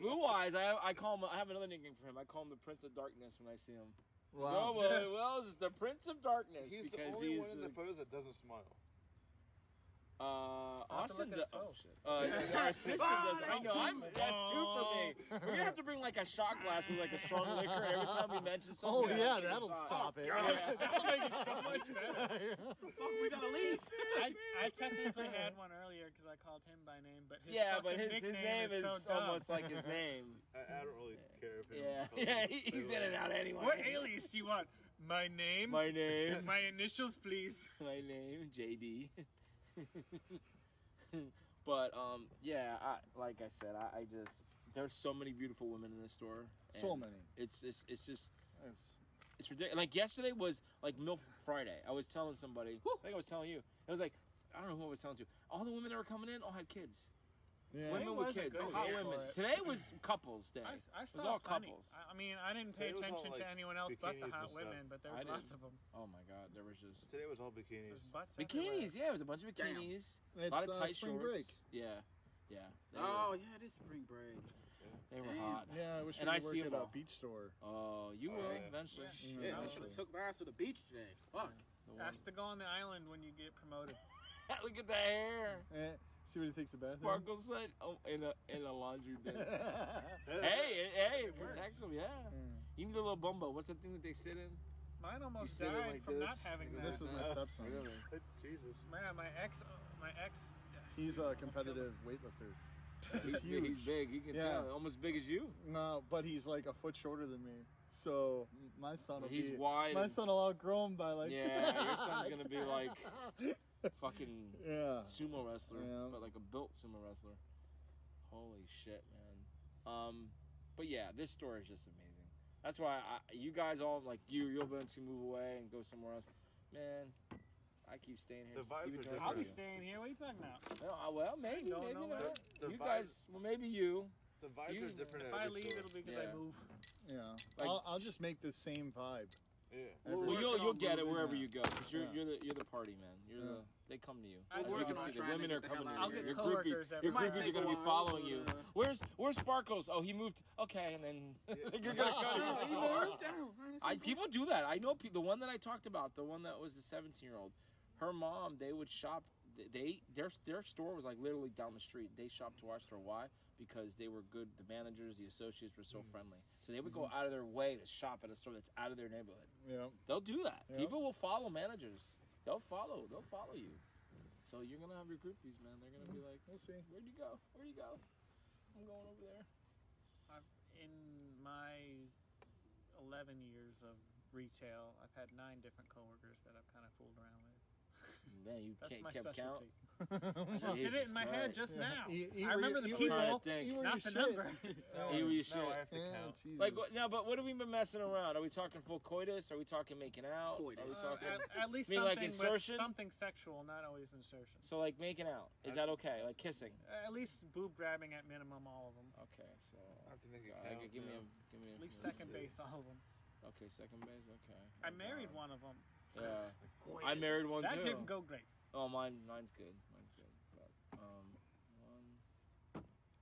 Blue Eyes. I call him. I have another nickname for him. I call him the Prince of Darkness when I see him. Wow. So well, it's the Prince of Darkness He's the because only he's one in the photos that doesn't smile. I'll have to Austin. look at his Oh phone. shit. Our assistant does. I that's know. two. That's two for me. We're gonna have to bring like a shot glass with like a strong liquor every time we mention Oh something. yeah, that'll stop it. That'll make it so much better. Fuck, we gotta leave. I technically had one earlier because I called him by name, but his Yeah, but fucking his name is so dumb. almost like his name. I don't really care if Yeah, it yeah, he's in and out anyway. What alias do you want? My name. My name. My initials, please. My name, JD. But yeah, like I said, I just there's so many beautiful women in this store. So and many. It's just It's- it's ridiculous. Like yesterday was like MILF Friday. I was telling somebody. I think I was telling you. It was like I don't know who I was telling to. All the women that were coming in all had kids. Yeah. Women with was a kids, good hot day women. for it. Today was couples day. I It saw was all plenty. couples. I mean, I didn't pay Today was all, attention to like, anyone else but the bikinis hot and stuff. women, but there I was lots didn't. of them. Oh my God, there was just Today was all bikinis. There's butts bikinis. everywhere. Yeah, it was a bunch of Damn. bikinis. It's, a lot of tight spring shorts. break. Yeah, yeah. They Oh were, yeah, it is spring break. they were hot. Yeah, I wish And we I could see work at them a all. beach store. Oh, you will yeah. eventually. Shit, I should have took my ass to the beach today. Fuck. The one- Has to go on the island when you get promoted. Look at the hair. See when he takes a bath. Sparkle set in a laundry bin. hey, it protects them. Yeah. You need a little bumbo. What's the thing that they sit in? Mine almost sit it died like from this. not having that. This is my stepson. Really? Jesus. Man, my ex. He's a competitive weightlifter. He's He's huge. big. You can Yeah. tell. Almost big as you. No, but he's like a foot shorter than me. So my son will He's be. wide. My and- son will outgrow him by like. Yeah, your son's gonna be like fucking Yeah. sumo wrestler, Yeah. but like a built sumo wrestler. Holy shit, man. But yeah, this story is just amazing. That's why you guys all like you'll eventually move away and go somewhere else. Man, I keep staying here. The Just vibes keep are it different. I'll be going. staying here. What are you talking about? Well, maybe don't know, not. man. The You vibes- guys, well, maybe you. The vibes You- are different. If at I every leave, store. it'll be because Yeah. I move. Yeah. Like- I'll just make the same vibe. Yeah. Every- Well, working you'll on get it moving wherever that. you go. Cause you're Yeah. you're the party man. Yeah. They come to you. I'm As we working can on see, the trying to women get are the coming hell to out you. of here. Your I'll get coworkers Your every- Might groupies are take gonna a be while, following you. but, Where's Sparkles? Oh, he moved. Okay, and then you're gonna cut Oh, it. he moved down. People do that. I know the one that I talked about, the one that was the 17-year-old. Her mom, they would shop. Their store was like literally down the street. They shopped to our store. Why? Because they were good. The managers, the associates were so friendly. So they would go out of their way to shop at a store that's out of their neighborhood. Yeah. They'll do that. Yeah. People will follow managers. They'll follow you. So you're gonna have your groupies, man. They're gonna be like, We'll see. "Where'd you go? Where'd you go? I'm going over there." In my 11 years of retail, I've had 9 different coworkers that I've kind of fooled around with. Man, you That's my kept count. specialty. I just did it in my head just now. You I remember the were- people, trying to think. you were not your the shit. number. You were your No, shit. I have to Yeah, count. Jesus. Like now, but what have we been messing around? Are we talking full coitus? Are we talking making out? Coitus. Are we talking? At least mean, like something insertion? with something sexual, not always insertion. So like making out, is that okay? Like kissing? At least boob grabbing at minimum, all of them. Okay, so I have to make it okay, count. give me yeah. a. At least second base, all of them. Okay, second base. Okay. I married one of them. Yeah, I married one That too. didn't go great. Oh, mine's good. Mine's good. But,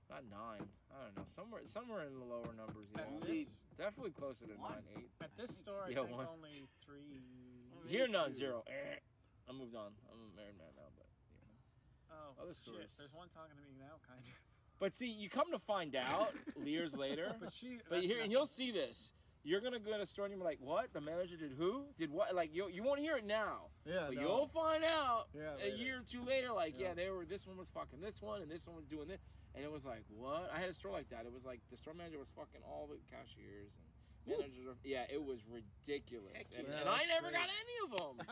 not 9. I don't know. Somewhere in the lower numbers. Yeah, At this, definitely closer to 9, 8. at this store, I Yeah, think one. only 3. Here, none, 0. I moved on. I'm a married man now, but yeah. Oh, Other shit. stores. There's one talking to me now, kind of. But see, you come to find out years later. But she. But that's here, and nothing. you'll see this. You're gonna go to a store and you're like, "What? The manager did who? Did what?" Like you won't hear it now, Yeah, but no. you'll find out Yeah, a later. year or two later. Like, Yeah. yeah, they were. This one was fucking this one, and this one was doing this, and it was like, what? I had a store like that. It was like the store manager was fucking all the cashiers and managers. Yeah, it was ridiculous, and, yeah, and I that's never great. got any of them.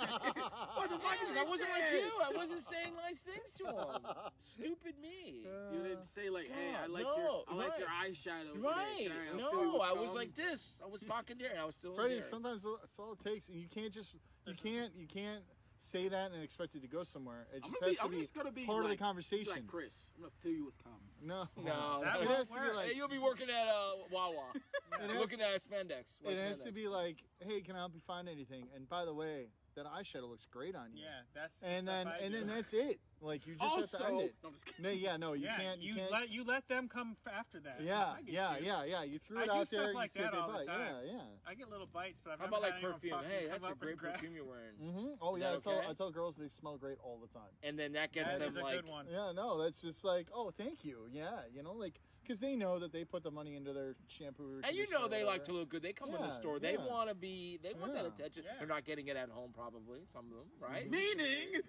What the fuck? I wasn't like you. I wasn't saying nice things to them. Stupid me. You didn't say like, "Hey, I God, like no, your right. eyeshadow." Right? Today. Can I fill you No, with I was cum?" like this. I was talking there, and I was still. Freddie, in there. sometimes that's all it takes, and you can't say that and expect it to go somewhere. It just has to I'm be just gonna be part like, of the conversation. Like Chris, I'm gonna fill you with cum. No, No, That it won't has to be work. like Hey, you'll be working at Wawa, it has, looking at spandex. it has to be like, hey, can I help you find anything? And by the way, that eyeshadow looks great on you. Yeah, that's. the And then stuff I and do. then that's it. Like you just have to end Also, it. no, I'm just kidding. No, yeah, no, you yeah, can't. you can't. let them come after that. Yeah, I get yeah, you. yeah. You threw I it do out stuff there. like you see if that they all the bite. time. Yeah, I get little bites, but I've How never about like had anyone perfume? fucking Hey, come that's a up and great grab- perfume you're wearing. yeah. Oh Is yeah, that I okay? tell girls they smell great all the time. And then that gets That them is a like. good one. Yeah, no, that's just like, oh, thank you. Yeah, like, because they know that they put the money into their shampoo. Or And you conditioner know or they like whatever. to look good. They come in the Yeah, store. They yeah. want to be. They want that Yeah. attention. Yeah. They're not getting it at home, probably. Some of them, right? Meaning.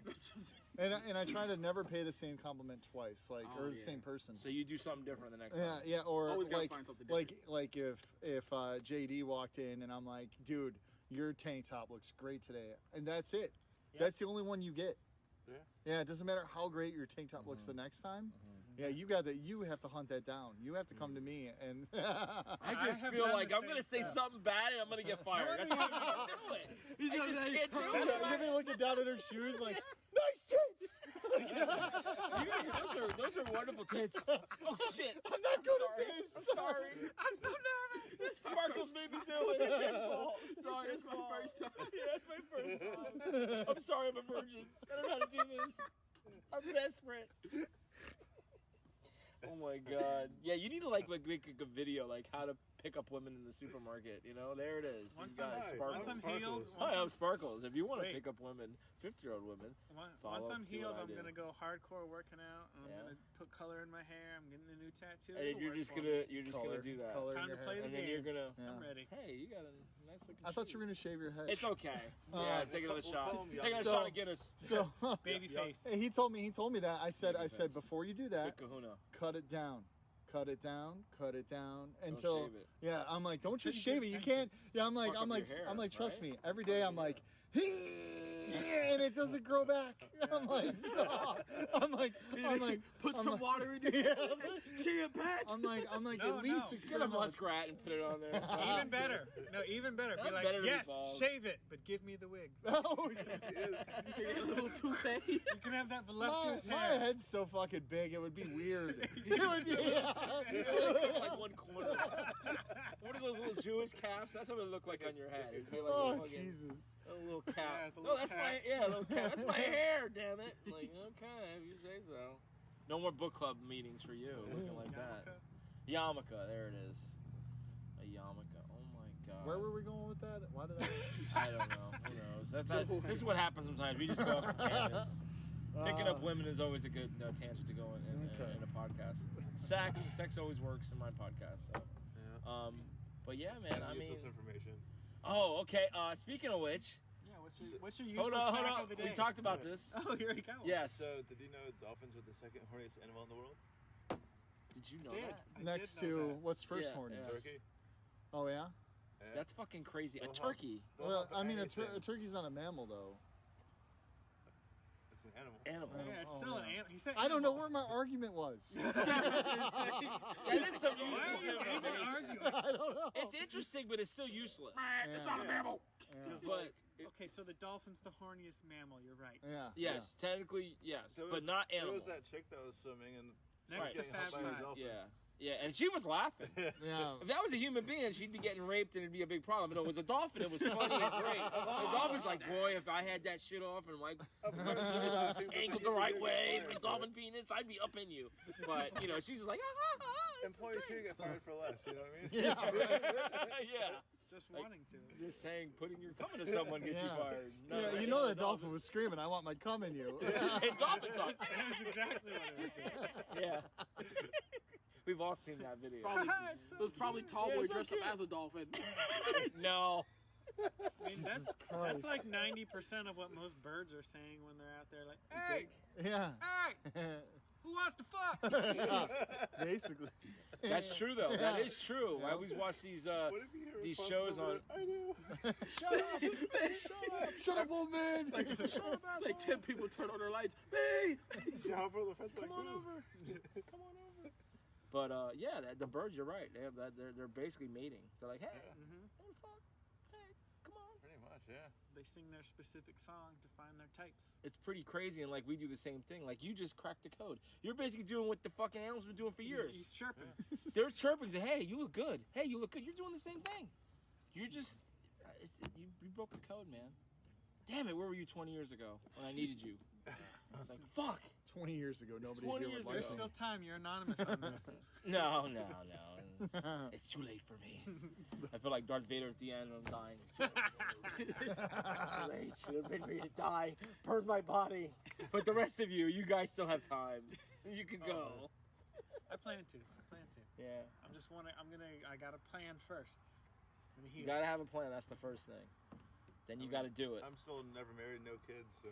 And I try to never pay the same compliment twice, like Oh, or the yeah. same person. So you do something different the next Yeah, time. yeah, or Always gotta like find something like if JD walked in and I'm like, dude, your tank top looks great today, and that's it. Yeah. That's the only one you get. Yeah. Yeah, it doesn't matter how great your tank top looks the next time. Yeah, you got that. You have to hunt that down. You have to come to me and. I I just have feel done like the I'm same gonna say stuff. something bad and I'm gonna get fired. That's why I'm gonna do it. I just can't do You're it. gonna be looking down at her shoes like, nice tits. Like, Those are wonderful tits. Oh shit! I'm not good at sorry. this. I'm sorry. I'm so nervous. Sparkles made me do it. It's his fault. Sorry, it's my first time. Yeah, it's my first time. I'm sorry, I'm a virgin. I don't know how to do this. I'm desperate. Oh my god. Yeah, you need to like make a video like how to pick up women in the supermarket. You know, there it is. Once You guys, I'm Sparkles. healed, Hi, I'm Sparkles. If you want to Wait. pick up women, 50-year-old women, once follow, I'm do healed, what I I'm do. gonna go hardcore working out. And Yeah. I'm gonna put color in my hair. I'm getting a new tattoo. and It'll you're work just for gonna me. gonna do that. Color It's time in to your play hair. the And then game. you're gonna. Yeah. I'm ready. Hey, you got a nice looking. I thought you were gonna shave your head. It's okay. Yeah, take another we'll shot. call him Take another So- shot of Guinness. So Baby face. Hey, he told me that. I said Baby face. before you do that, Big Kahuna. cut it down. Cut it down Don't until shave it. yeah. I'm like, don't just Pretty shave good it. You sensor. can't. Yeah, I'm like, Fuck up your hair, trust right? me. Every day I'm your like, and it doesn't grow back. I'm like, Put I'm some like- water in your Yeah, Chia Pet. I'm like, No, at no. least Just Get a experiment. muskrat and put it on there. Even better. No, even better. Be That's like, better than yes, balls. shave it, but give me the wig. Oh, A little toupee. You can have that voluptuous my hair. head's so fucking big. It would be weird. It would be, Like one corner. What are those little Jewish caps? That's what it look like on your head. It'd be like Oh a fucking, Jesus. a little cap. Yeah, the No, little that's cap. my little cap. That's my hair. Damn it. Like okay, if you say so. No more book club meetings for you. Looking like that. Yarmulke. There it is. A yarmulke. Oh my god. Where were we going with that? Why did I? I don't know. Who knows? This is what happens sometimes. We just go off on tangents. Picking up women is always a good tangent to go Okay. in a podcast. Sex always works in my podcast. So, Yeah. but yeah, man. I mean, Useless information. oh, okay. Speaking of which, Yeah, what's your hold useless on. fact of the day? We talked about this. Oh, here we go. Yes. So, did you know dolphins are the second horniest animal in the world? Did you know Did. that? I Next did know to that. what's first Yeah, horny? yeah. Turkey. Oh yeah. Yeah. That's fucking crazy. A They'll turkey. They'll Well, hop I mean, a anything. turkey's not a mammal though. It's an animal. Animal. Yeah, it's Oh, still an yeah. animal. He said I don't know animal. where my argument was. That is some Why are useless you even information. arguing? I don't know. It's interesting, but it's still useless. It's Yeah. not a mammal. Yeah. But Okay, so the dolphin's the horniest mammal. You're right. Yeah. yes, technically yes, So it but was- not animal. There was that chick that was swimming and Next getting to helped Fab by a Five. dolphin. Yeah, yeah, and she was laughing. Yeah. If that was a human being, she'd be getting raped and it'd be a big problem. But it was a dolphin. It was funny and great. The dolphin's like, boy, if I had that shit off and my angled the right way, my dolphin penis, I'd be up in you. But you know, she's just like, this is Employees great. should get fired for less. You know what I mean? Yeah. Yeah, Just Like- wanting to. just saying, coming to someone gets you Yeah. fired. No, Yeah, you know that dolphin was screaming, "I want my cum in you." And dolphin talk. That's exactly what it was doing. Yeah. We've all seen that video. Probably, there's probably tall Yeah, boy it's so dressed up cute. as a dolphin. No. I mean, that's Christ. like 90% of what most birds are saying when they're out there. Like, hey, Yeah. hey, who wants to fuck? Basically. That's true though. That Yeah. is true. I always watch these What if you hear these responsible shows on. for it? I do. Shut up. Shut up, old man. Like 10 people turn on their lights. Hey! Yeah, hop over the fence like Come on boom. over. Come on over. But yeah, the birds. You're right. They have that. They're basically mating. They're like, hey, Mhm. what the fuck? Hey, come on. Pretty much, yeah. They sing their specific song to find their types. It's pretty crazy, and like we do the same thing. Like you just cracked the code. You're basically doing what the fucking animals been doing for He's years. chirping. They're chirping, saying, "Hey, you look good. Hey, you look good." You're doing the same thing. You're just, you broke the code, man. Damn it, where were you 20 years ago when I needed you? I was like, fuck. 20 years ago, nobody 20 here years would There's like still time. You're anonymous on this. No. It's too late for me. I feel like Darth Vader at the end when I'm dying. It's too late. Should have been ready to die. Burn my body. But the rest of you guys still have time. You can go. I plan to. Yeah. I gotta plan first. And You gotta have a plan. That's the first thing. Then you gotta do it. I'm still never married, no kids, so.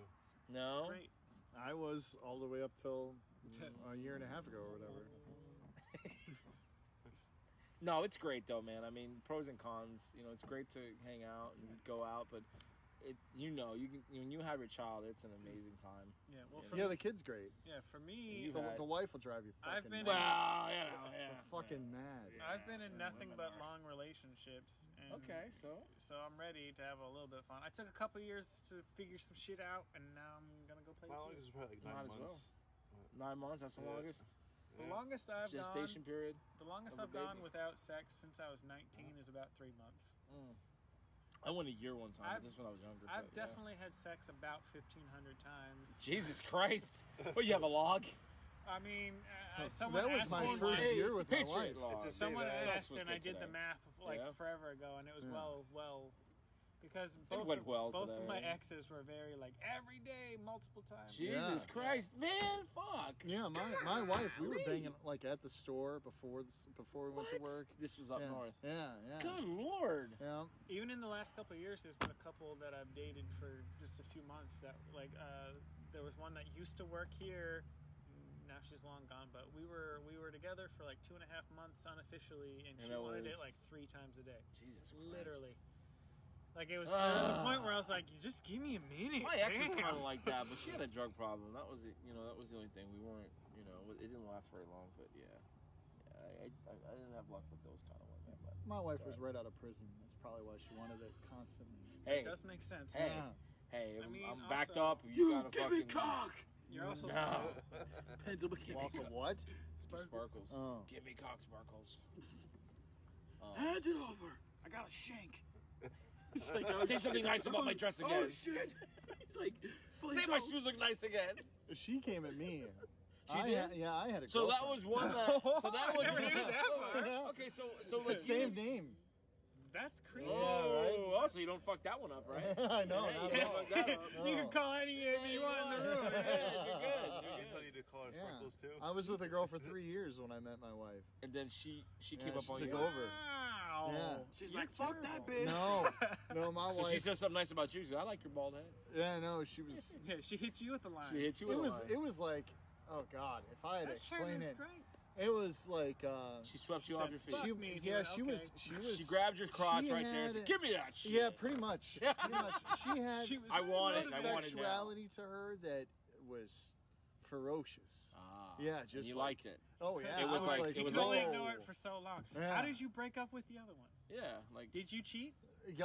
No? Great. I was all the way up till a year and a half ago or whatever. No, it's great though, man. I mean, pros and cons. You know, it's great to hang out and go out, but when you have your child, it's an amazing time. Yeah. Well, Yeah. for Yeah, the kid's great. for me, You- The wife will drive you I've fucking been mad. Well, you know, yeah. Fucking mad. I've been in nothing but long relationships. And Okay, so So I'm ready to have a little bit of fun. I took a couple years to figure some shit out, and now I'm gonna go go play. My with longest you. is probably like 9 Might as months. well. 9 months. That's the Yeah. longest The Yeah. longest I've gestation period. gone. The longest of a I've gone baby. without sex since I was 19 is about 3 months. I went a year one time. I've- But this when I was younger. I've but, yeah. definitely had sex about 1,500 times. Jesus Christ! What, you have a log? I mean, someone That was asked my me first once- year with my Patriot wife. log. It's a Someone Sex asked, was and I good did the today. math like Yeah? forever ago, and it was Yeah. well, because It both went of, well both of today. my exes were very like every day, multiple times. Jesus Yeah. Christ, man! Fuck. Yeah, my wife, we were banging like at the store before we went to What? work. This was up yeah. north. Yeah, yeah. Good lord. Yeah. Even in the last couple of years, there's been a couple that I've dated for just a few months. That like, there was one that used to work here. Now she's long gone, but we were together for like 2.5 months unofficially, and And she that wanted was- it like 3 times a day. Jesus Christ. Literally. Like there was a point where I was like, "You just give me a minute." My ex was damn." kind of like that, but she had a drug problem. That was it. That was the only thing. We weren't. It didn't last very long. But yeah, I didn't have luck with those kind of women. But My wife was right out of prison. That's probably why she wanted it constantly. hey, It does make sense. hey, Yeah. hey, I mean, I'm backed also- up. You gotta fucking You're also No. Also, what? Sparkles. Oh. Give me cock sparkles. Hand it over. I got a shank. Say something nice about my dress again. Oh shit! He's like, Say my shoes look nice again. She came at me. She did? I had a So that girlfriend. was one that. So that was. never knew that Yeah. Okay, so like Same name. That's creepy. Oh, so you don't fuck that one up, right? I know. Yeah, not you at don't all. fuck that up. You can call any name you want in the room. Yeah, you're good. She's funny to call her Yeah. Sparkles too. I was with a girl for 3 years when I met my wife. And then she Yeah, came up she on took you. over. Wow. Yeah. She's You're like, fuck that bitch. No, my So wife. she says something nice about you. She's like, I like your bald head. Yeah, no, she was. Yeah, she hit you with the line. She hit you with It a was. line. It was like, oh God, if I had to That explain Sherman's it, great. it was like. She swept you said, off your feet. "Fuck She, me," and yeah, you went, she "Okay." was. She was. She grabbed your crotch she right there and had said, it- give me that shit. Yeah, pretty much. Pretty much. She had. She was I want a it. I want it now. sexuality to her that was ferocious. Ah, Yeah, and just you like- liked it. Oh yeah, It was I like- like it You was could only like- ignore it for so long. Yeah. How did you break up with the other one? Yeah, like. Did you cheat?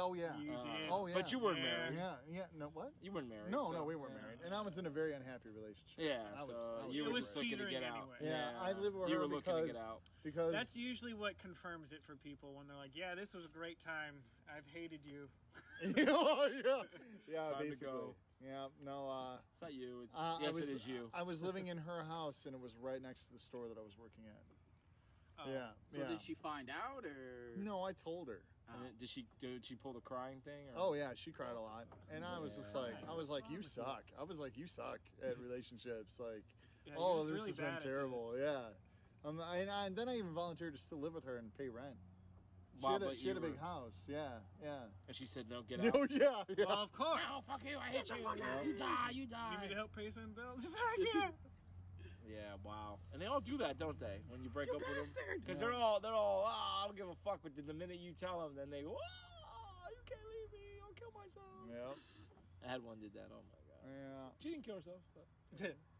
Oh yeah. You did. Oh yeah. But you weren't Yeah. married. Yeah. No what? You weren't married. No, so- no, we weren't yeah. married, and I was in a very unhappy relationship. Yeah, I was- so I was you It were was just looking to teetering get out. anyway. Yeah, I live with you her were looking to get because- out. Because That's usually what confirms it for people when they're like, "Yeah, this was a great time. I've hated you." oh, yeah, Time to basically. go. Yeah, no. It's not you. It's I yes, was, it is you. I was living in her house, and it was right next to the store that I was working at. Oh. Yeah. So yeah. did she find out or? No, I told her. And then did she pull the crying thing? Or? Oh yeah, she cried a lot, and I was just like, Yeah. I was like, you suck. I was like, you suck at relationships. Like, Yeah, you're all just of this really has bad been at terrible. this. Yeah. And then I even volunteered to still live with her and pay rent. Wow, She but had a you big were- house. Yeah, yeah. And she said, no, get out. No, yeah, yeah. Well, of course. No, fuck you, I hate you. You die, you You die. need to help pay some bills. yeah. Yeah, wow. And they all do that, don't they? When you break up with them, bastard! because they're all, I don't give a fuck. But the minute you tell them, then they go, you can't leave me. I'll kill myself. Yeah. I had one did that. Oh my god. Yeah. She didn't kill herself. But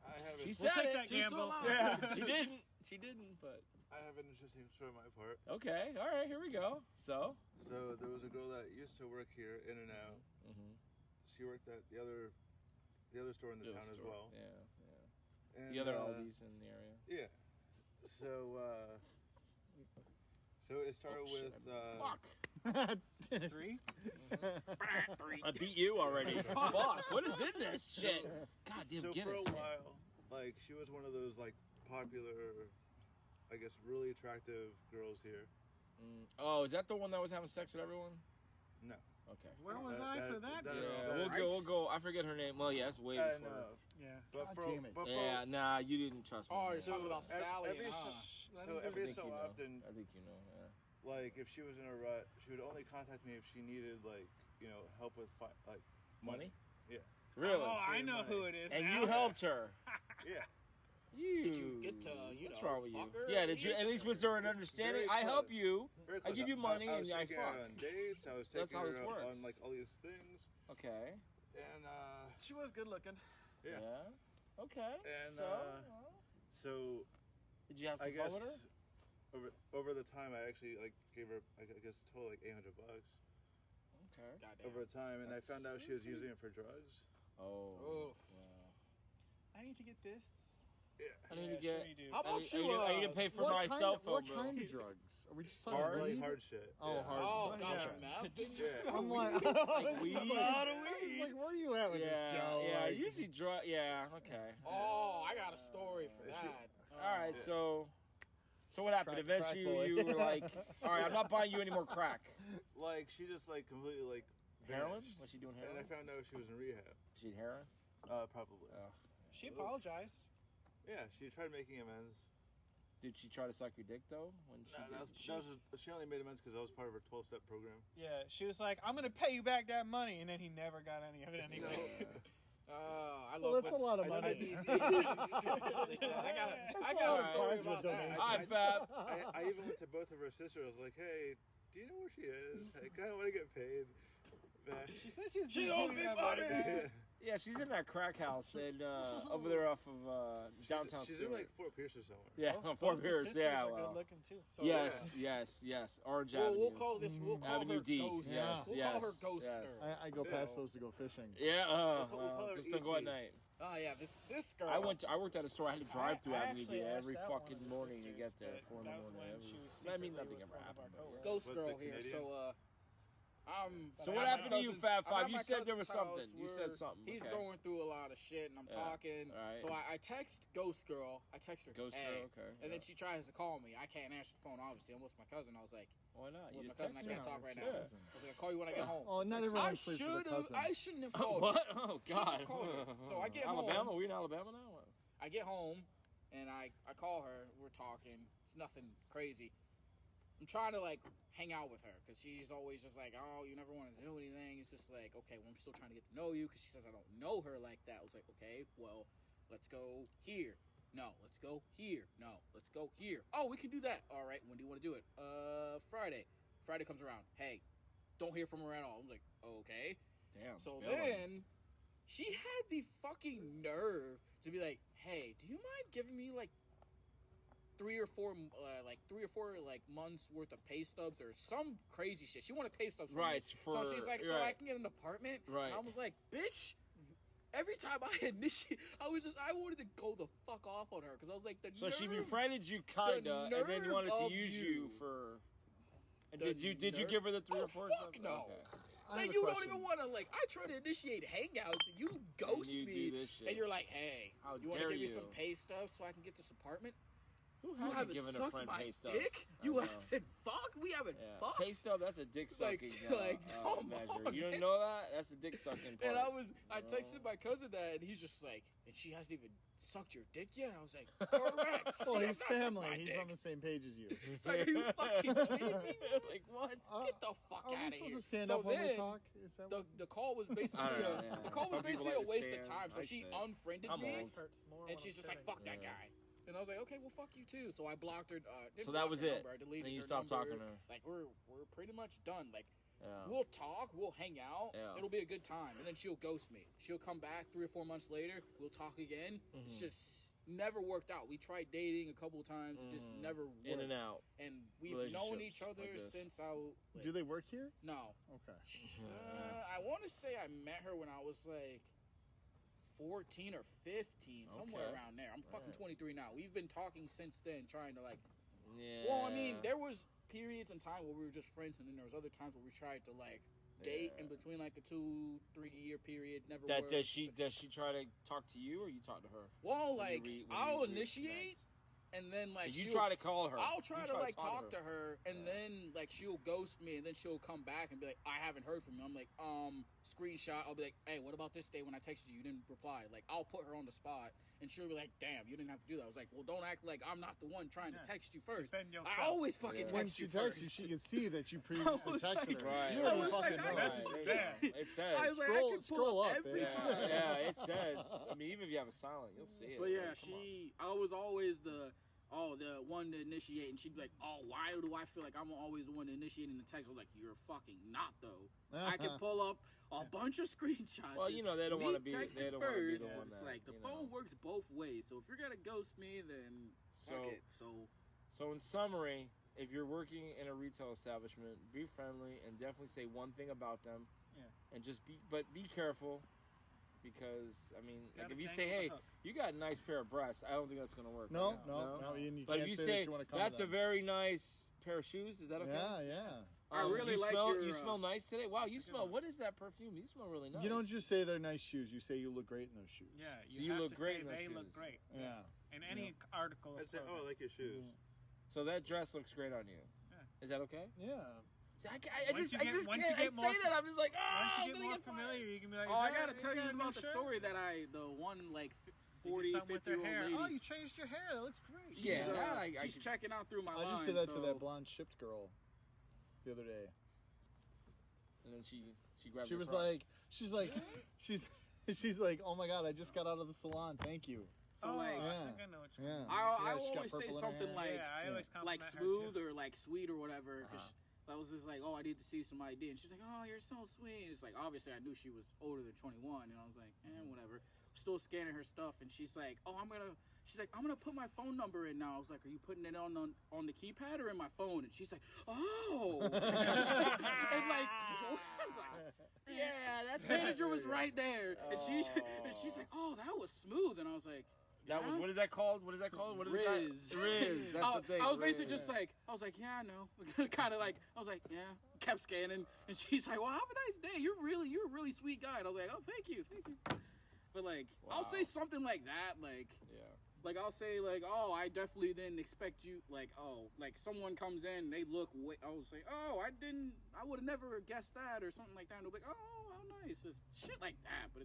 I have she a, said take it. that She's still gamble. alive. Yeah. She didn't. She didn't. But I have an interesting story on my part. okay. All right. Here we go. So. So there was a girl that used to work here, in and out. Mm-hmm. She worked at the other store in the town as well. Yeah. Yeah. And, The other Aldi's in the area. Yeah. So it started Oh, shit, with Fuck. 3. I beat you already. Fuck. What is in this shit? God damn so Guinness. for a man. while, like she was one of those like popular, I guess, really attractive girls here. Oh, is that the one that was having sex with everyone? No. Okay. Where was I for that? that- girl? Yeah, that- we'll go. I forget her name. Well, yes, way I before. know. Yeah. But God damn it. But Yeah, nah, you didn't trust me. Oh, man. you're talking about Stallion. every huh? so I every think so you know. often, I think you know. Yeah. like if she was in a rut, she would only contact me if she needed like help with like Money? Yeah. Really? Oh, I know money. who it is. and now. you helped her. Yeah. You. Did you get to, What's know, wrong with you? fuck her Yeah. at Did you? At least? least was there an understanding? Very I help close. you. Very I close. give you money I was and I taking her fuck. on dates. I was That's taking how this her works. on like all these things, Okay. and She was good looking. yeah. Okay. And, so. So did you have some I guess fun with her? over the time, I actually like gave her I guess a total like $800 Okay. Goddamn. over time, and I found out she was using it for drugs. Oh. Oof. Wow. I need to get this. I need to Yeah, get. sure you do. How about I need to pay for my cell phone What bill. kind of drugs? Are we just talking Hard, weed? hard shit. Oh, yeah. hard Oh, stuff. God, Okay. meth? Yeah. I'm like, Like weed? I was like, where are you at with this, Joe? Yeah, Like, usually drug. Yeah, okay. Oh, I got a story for that. All right, Yeah. so what happened? Crack Eventually, boy. you were like, "All right, I'm not buying you any more crack." Like she just like completely like Heroin? vanished. Was she doing And I heroin? found out she was in rehab. She did heroin? Probably. Oh. She apologized. Yeah, she tried making amends. Did she try to suck your dick though? When she Nah, did? she only made amends because I was part of her 12-step program. Yeah, she was like, "I'm gonna pay you back that money," and then he never got any of it anyway. I well, love that's a lot of I money. got a story about that. Hi, Fab. I even went to both of her sisters. I was like, hey, do you know where she is? I kind of want to get paid. Back. She said she was She gonna owes pay me that money money. back. Yeah, she's in that crack house and over there off of downtown. She's in Stewart. like Fort Pierce or somewhere. Yeah, Both Fort the Pierce. sisters Yeah, are well. good looking too. So, Yes. Orange Avenue. We'll call this. We'll call Avenue her D. Ghost. Yes, We'll call her yes, Ghost yes. Girl. I go past So- those to go fishing. Yeah, We'll call her just don't go at E.T. night. Oh yeah, this girl. I worked at a store. I had to drive through I Avenue actually D asked every out one fucking of the morning to sisters, get there. but 4 in the that was morning. when she was I mean, secretly nothing with ever one of our happened. but coworkers. Ghost With Girl the here. Canadian? So So I'm what at happened my to you, cousin's- Fab I'm Five? at You my said there was cousin's something. house. You said something. He's Okay. going through a lot of shit, and I'm Yeah. talking. Right. So I text Ghost Girl. I text her. Ghost hey. Girl, okay. And then she tries to call me. I can't answer the phone. Obviously, I'm with my cousin. I was like, Why not? with You my just cousin, I text can't her. talk right now. Yeah. I was like, I'll call you when I get home. Oh, not I everyone sleeps with a should have. cousin. I shouldn't have called. What? her. Oh Shouldn't God. have called her. So I get Alabama. home. We in Alabama now. I get home, and I call her. We're talking. It's nothing crazy. I'm trying to like hang out with her because she's always just like, oh, you never want to do anything. It's just like, okay, well, I'm still trying to get to know you because she says I don't know her like that. I was like, okay, well, let's go here. No, let's go here. No, let's go here. Oh, we can do that. All right, when do you want to do it? Friday. Friday comes around. Hey, don't hear from her at all. I'm like, okay. Damn. So Bail on me. then she had the fucking nerve to be like, "Hey, do you mind giving me like 3 or 4 months worth of pay stubs or some crazy shit?" She wanted pay stubs from Right, me. for- So she's like, "So I right. can get an apartment?" Right. And I was like, "Bitch." Every time I initiate, I wanted to go the fuck off on her because I was like, So she nerve. befriended you, kinda, and then nerve wanted to of use you you. for. And The did you nerve- give her the 3 or Oh, 4? fuck stuff? no. Okay. I Like have a you don't question. even want to like. I try to initiate hangouts and you ghost you me, do this shit. and you're like, "Hey, How you want to dare give me you. some pay stuff so I can get this apartment?" Who You haven't haven't given a sucked friend my pay stubs? dick. I You know. haven't fucked. We haven't Yeah. fucked. Pay stub, that's a dick Like- sucking like, come measure. on, You man. don't know that? That's the dick sucking part. And I texted my cousin that, and he's just like, and she hasn't even sucked your dick yet. I was like, correct. Well, She he's has not sucked family. my He's dick. on the same page as you. It's like, are you fucking kidding me? Like what? Get the fuck Are we out of supposed here. to stand So up when we then, talk? Is that The call was basically I don't know, yeah. the call was Some people basically like a to waste stand. of time. So I she sit. unfriended I'm me, old. Hurts more and when she's I'm just like, sitting. "Fuck that Yeah. guy." And I was like, "Okay, well, fuck you too." So I blocked her. Didn't So that block was her it. number, I deleted Then you her stopped number. talking to her. Like we're pretty much done. Like Yeah. we'll talk, we'll hang out, Yeah. it'll be a good time, and then she'll ghost me. She'll come back 3 or 4 months later. We'll talk again. Mm-hmm. It's just never worked out. We tried dating a couple of times. It just never worked. In and out. And we've known each Relationships other like this. since I was. Like, Do they work here? no. Okay. I want to say I met her when I was like 14 or 15, somewhere Okay. around there. I'm fucking Right. 23 now. We've been talking since then, trying to like. Yeah. Well, I mean, there was periods in time where we were just friends, and then there was other times where we tried to like date Yeah. in between like a 2-3 year period. Never That worked. does she try to talk to you or you talk to her? Well, when you like when I'll you initiate, and then like So you she'll- try to call her. I'll You try to like talk to to her, and Yeah. then like she'll ghost me, and then she'll come back and be like, "I haven't heard from you." I'm like, screenshot. I'll be like, "Hey, what about this day when I texted you? You didn't reply." Like, I'll put her on the spot, and she'll be like, "Damn, you didn't have to do that." I was like, "Well, don't act like I'm not the one trying to Yeah. text you first. Defend yourself. I always fucking Yeah. text When you she texts you, first." she can see that you previously was texted like- her. Right. She I already was like, fucking I knows. Message Right. there. It says. I was like, I Scroll- can pull scroll up, every bitch. time. yeah, it says. I mean, even if you have a silent, you'll see it. But yeah, Like, come on. I was always the one to initiate, and she'd be like, "Oh, why do I feel like I'm always the one initiating the text?" I was like, "You're fucking not though. I can pull up a bunch of screenshots." Well, you know, they don't Me want to be. texting They don't want to be the first, one it's that. like the you phone know. works both ways. So if you're gonna ghost me, then fuck So, it. So in summary, if you're working in a retail establishment, be friendly and definitely say one thing about them. Yeah. And just be careful, because I mean, like Gotta if you dangle say, the "Hey, hook. you got a nice pair of breasts," I don't think that's gonna work. No, right? no. You But can't if you say say that you want to come that's to a them. very nice pair of shoes, is that okay? Yeah. I really you like smell, your, You smell nice today. Wow, you a good smell. one. What is that perfume? You smell really nice. You don't just say they're nice shoes. You say you look great in those shoes. Yeah, So you have look to great say in those they shoes. look great. Yeah. In any article of I'd say, clothing. oh, I like your shoes. So that dress looks great on you. Yeah. Is that okay? Yeah. See, I Once just you can't. get I more say that. I'm just like, Once I'm you get gonna more get fired. familiar, you can be like, Oh, I "Is that- gotta is tell you that a new about the shirt?" story that the one like You did 40, something with 50 their year hair. old lady. Oh, you changed your hair. That looks great. Yeah, She's, that I she's could- checking out through my I line. just said that to so- that blonde shipped girl the other day. And then she grabbed. She her was crotch. like, she's like, oh my god, I just got out of the salon. Thank you. So Oh, like, I Yeah. think I know what you Yeah. mean. I Yeah, she got always say purple in her something hair. like yeah, I always like compliment her, smooth too. or like sweet or whatever. Because Uh-huh. I was just like, oh, I need to see some ID, and she's like, oh, you're so sweet. And it's like obviously I knew she was older than 21, and I was like, whatever. Still scanning her stuff, and she's like, oh, She's like, I'm gonna put my phone number in now. I was like, are you putting it on the keypad or in my phone? And she's like, oh. and like, yeah, that's manager was right there, and she's like, oh, that was smooth, and I was like, That was yeah? what is that called? What is that called? What is Riz. That? Riz. That's the thing. I was basically Riz. just like, I was like, yeah, I know. kind of like, I was like, yeah. Kept scanning, and she's like, well, have a nice day. You're a really sweet guy. And I was like, oh, thank you. But like, I'll say something like that, like. Yeah. Like, I'll say, like, oh, I definitely didn't expect you, like, oh, like, someone comes in, they look, I'll say, oh, I would have never guessed that, or something like that, and they'll be like, oh, how nice, it's shit like that, but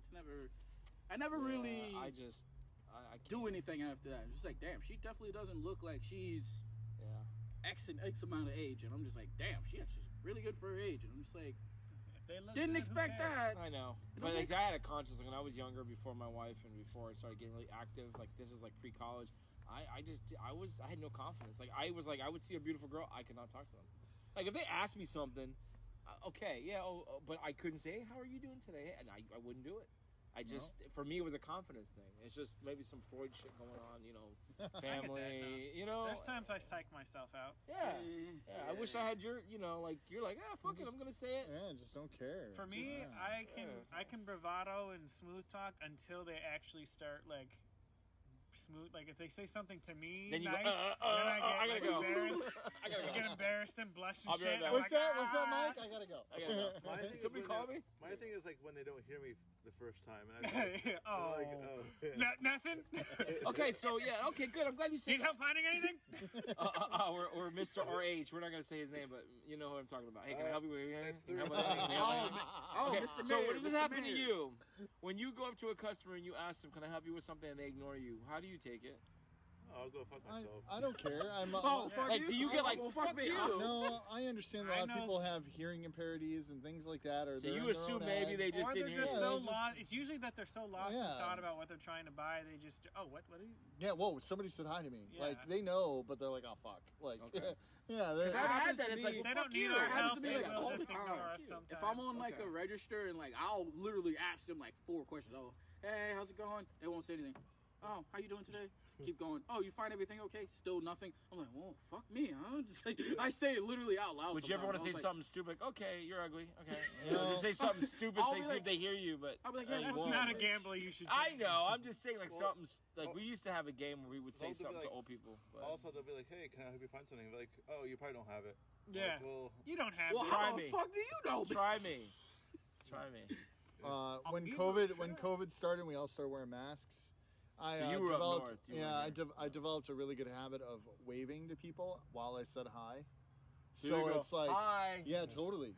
I never really I can't. do anything after that. It's just like, damn, she definitely doesn't look like she's Yeah. X amount of age, and I'm just like, damn, she's really good for her age, and I'm just like, If they look didn't good, who expect cares? that. I know, It'll but like make- I had a conscience like, when I was younger, before my wife and before I started getting really active. Like this is like pre-college. I had no confidence. Like I would see a beautiful girl, I could not talk to them. Like if they asked me something, okay, yeah, but I couldn't say, hey, how are you doing today? And I wouldn't do it. I just, for me, it was a confidence thing. It's just maybe some Freud shit going on, you know, family, you know. There's times I psych myself out. Yeah. I wish I had your, you know, like you're like, fuck it, I'm gonna say it. Yeah, just don't care. For me, I can bravado and smooth talk until they actually start like smooth. Like if they say something to me Then you nice, go, then I I get gotta go. embarrassed. I gotta I go. get embarrassed and blush and I'll be right shit. back. I'm What's like, that? What's that, "Ah." Mike? I gotta go. I gotta go. My thing is Somebody when call they- me? My thing is like when they don't hear me the first time, and I'm like, Oh. I'm like, oh, yeah. Nothing? Okay, so yeah, okay, good. I'm glad you said Need help finding anything? or Mr. RH. We're not gonna say his name, but you know who I'm talking about. Hey, can I help you with anything? That's Can I help the- with anything? Can I help with anything? Oh, Okay, Mr. so Mayor, what does this Mr. happen to Mayor. you? When you go up to a customer and you ask them, "Can I help you with something?" and they ignore you, how do you take it? I'll go fuck myself. I don't care. I'm. Oh, fuck Like, you. do you get like, well, fuck me. you? No, I understand a I lot of know- people have hearing impairments and things like that, or So they're you in their assume own maybe head. they just Or didn't they're hear just you. Yeah, so they just- lost. It's usually that they're so lost in Yeah. thought about what they're trying to buy. They just, what are you? Yeah, whoa, somebody said hi to me. Yeah. Like they know, but they're like, oh fuck. Like, Okay. yeah, they're. I've had happens that. to It's like, me. well, They fuck don't need you. our It happens help. to me, They like, will all just the ignore time. us sometimes. If I'm on like Okay. a register and like I'll literally ask them like 4 questions. Oh, hey, how's it going? They won't say anything. Oh, how you doing today? Keep going. Oh, you find everything okay? Still nothing. I'm like, whoa, fuck me, huh? Just like, I say it literally out loud. Would you ever want to sometimes. say I was something stupid? Like, okay, you're ugly. Okay, No. just say something stupid. I'll Say be see like- if they hear you. But I'll be like, yeah, you That's won't. not a gamble you should I take. know. I'm just saying like Well, something like we used to have a game where we would say Well, they'll be something to like- old people. But Also, they'll be like, hey, can I help you find something? Like, oh, you probably don't have it. I'm Yeah. Like, well, You don't have Well, this. Try how me. the fuck do you know? try bitch? me. Try me. When be COVID more when sure. COVID started, we all started wearing masks. I So you were up developed, north, you yeah, weren't I developed a really good habit of waving to people while I said hi. So So you go, it's like, hi. yeah, totally.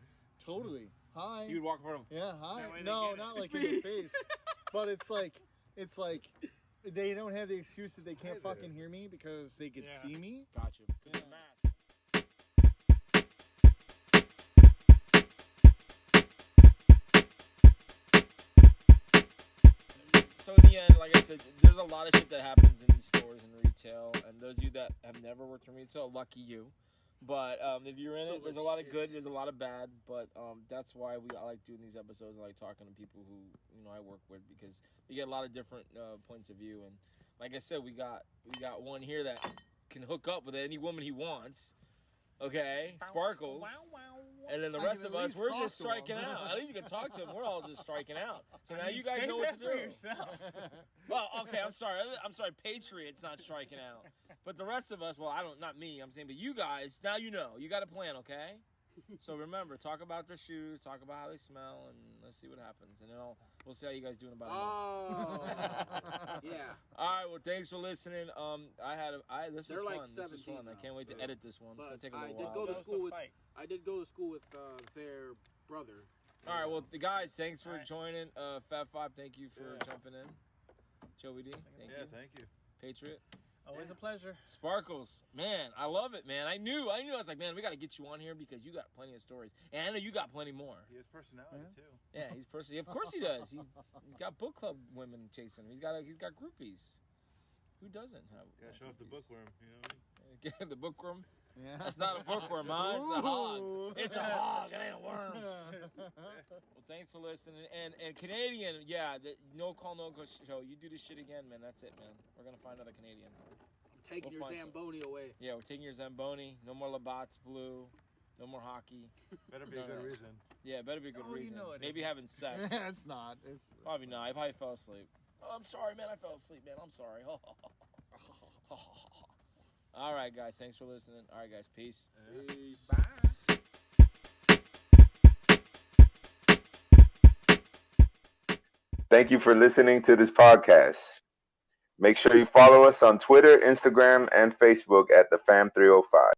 Hi. So you'd walk in front of them. Yeah, hi. That way they No, get it. not like in the face. But it's like they don't have the excuse that they can't Hi there. fucking hear me because they could Yeah. see me. Got you. 'Cause Yeah. of the mask. So in the end, like I said, there's a lot of shit that happens in these stores and retail. And those of you that have never worked in retail, lucky you. But if you're in So it, there's a much lot of shit. good, there's a lot of bad. But that's why I like doing these episodes. I like talking to people who I work with because you get a lot of different points of view. And like I said, we got one here that can hook up with any woman he wants. Okay, Sparkles. Wow, wow. And then the I rest can of at us, least we're talk just to 'em. striking out. At least you can talk to them. We're all just striking out. So now you guys Save know what that to do. for yourself. Well, okay, I'm sorry. Patriots not striking out. But the rest of us, well, not me, I'm saying, but you guys, now you know. You got a plan, okay? So remember, talk about their shoes, talk about how they smell, and let's see what happens. And then we'll see how you guys do in about a month. Oh, yeah. All right, well, thanks for listening. This They're was like fun. This is 17 fun. I now, can't wait to so- edit this one. It's gonna But take a I little did while. go to That was school the with. fight. I did go to school with their brother. All right, well, the guys, thanks for All right. joining. Fat Five, thank you for Yeah. jumping in. Joey D, thank Yeah, you. thank you. Patriot. Always a pleasure. Sparkles, man, I love it, man. I knew. I was like, man, we got to get you on here because you got plenty of stories, and I know you got plenty more. He has personality too. Yeah, he's personally. Of course he does. He's got book club women chasing him. He's got groupies. Who doesn't have? Gotta show off the groupies? bookworm, you know. Get the bookworm. Yeah. That's not a bookworm, huh? It's a hog. It's a hog. It ain't a worm. Well, thanks for listening. And Canadian, yeah, the No Call No Go show. You do this shit again, man. That's it, man. We're gonna find another Canadian. I'm taking We'll your find some. Zamboni away. Yeah, we're taking your Zamboni. No more Labatt's Blue. No more hockey. Better be a No, good no. reason. Yeah, better be a good Oh, you reason. know it Maybe isn't. having sex. It's not. It's Probably not. I probably fell asleep. Oh, I'm sorry, man. I fell asleep, man. I'm sorry. All right, guys. Thanks for listening. All right, guys. Peace. Peace. Bye. Thank you for listening to this podcast. Make sure you follow us on Twitter, Instagram, and Facebook at the Fam305.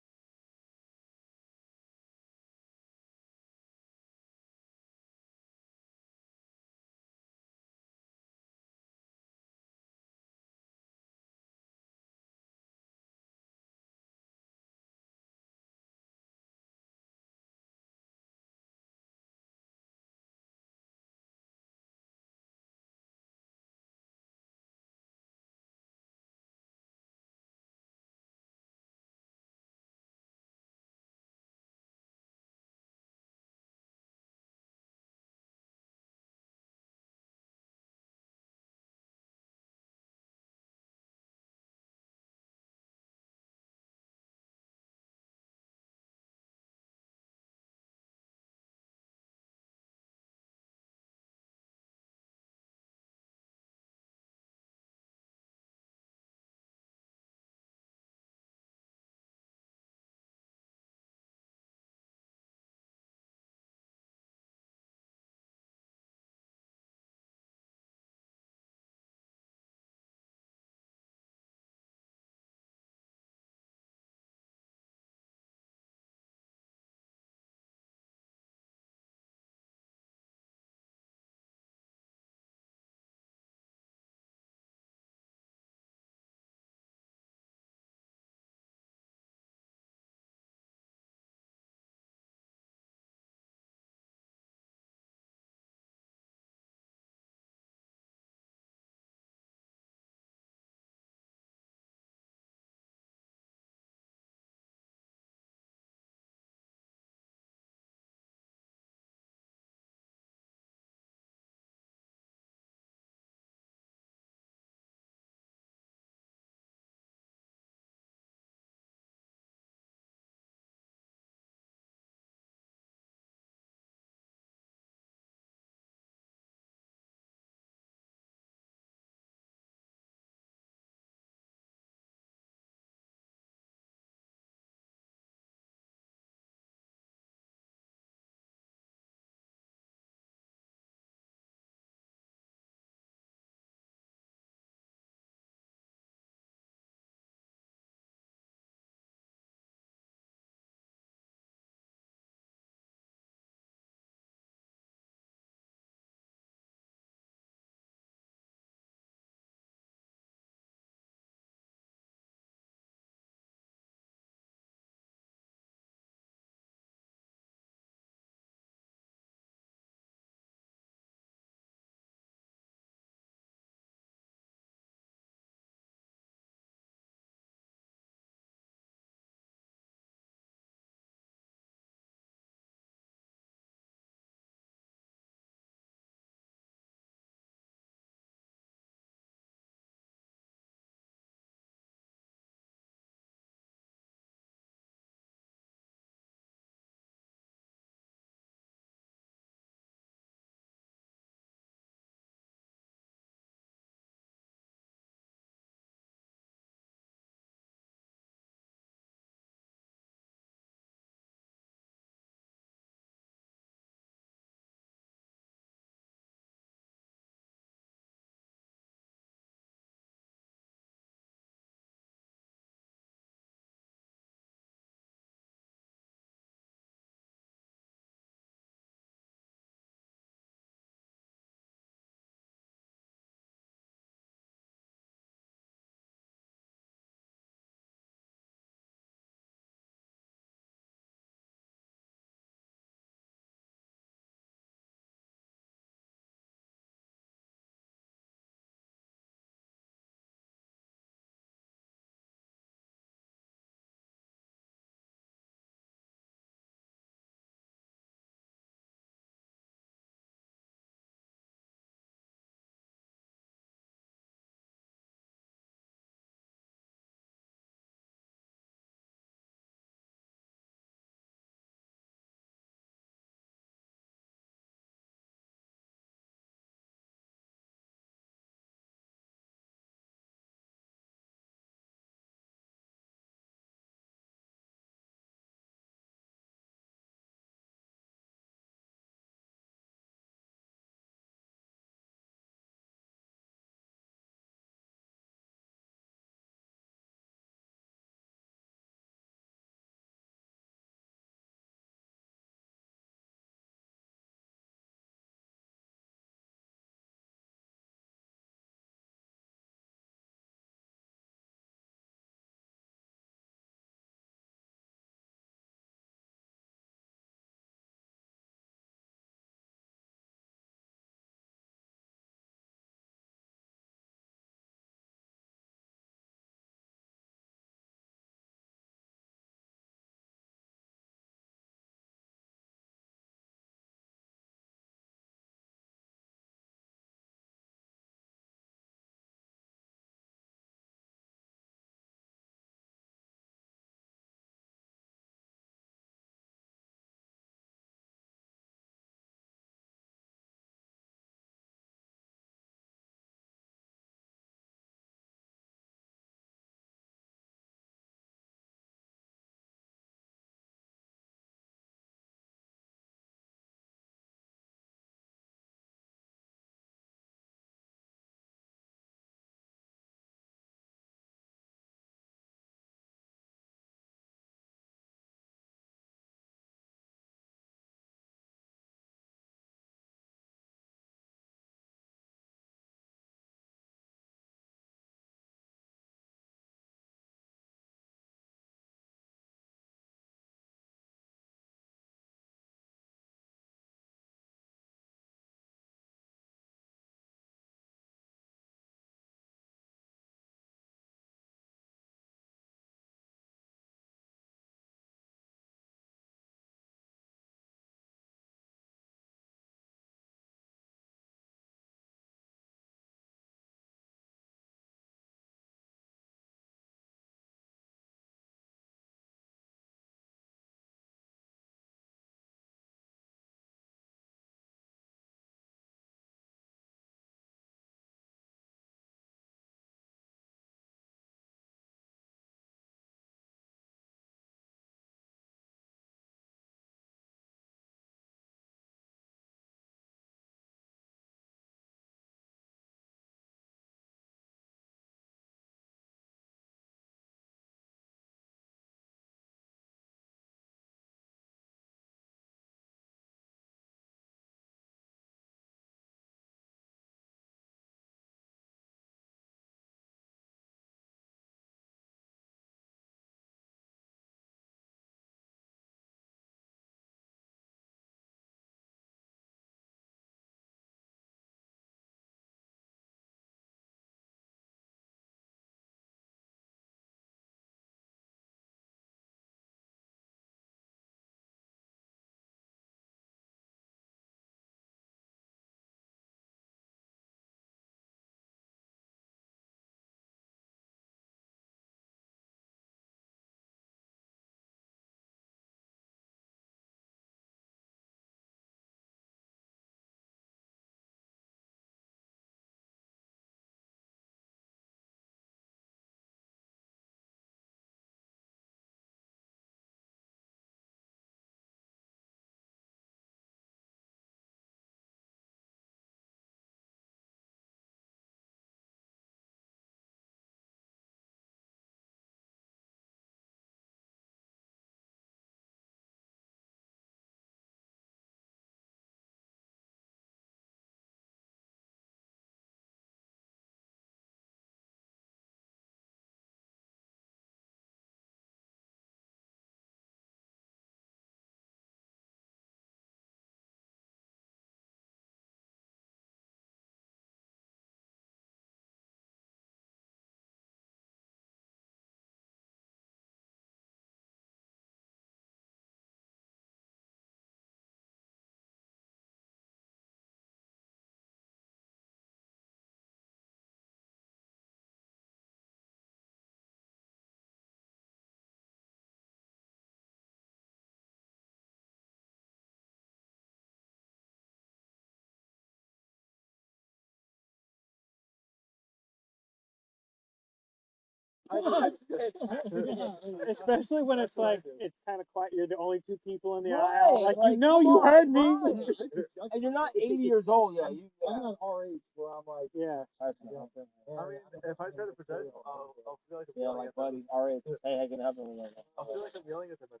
Especially when it's like it's kind of quiet. You're the only two people in the Right, aisle. Like, like, you know, come you on, heard me. right. And you're not 80 years old yet. I'm not our age where I'm like, Yeah. I mean, if I try to pretend, I'll feel like I'm Yeah, yelling like at them. buddy, our age. Hey, how can I help you? I'll feel like I'm yelling at them at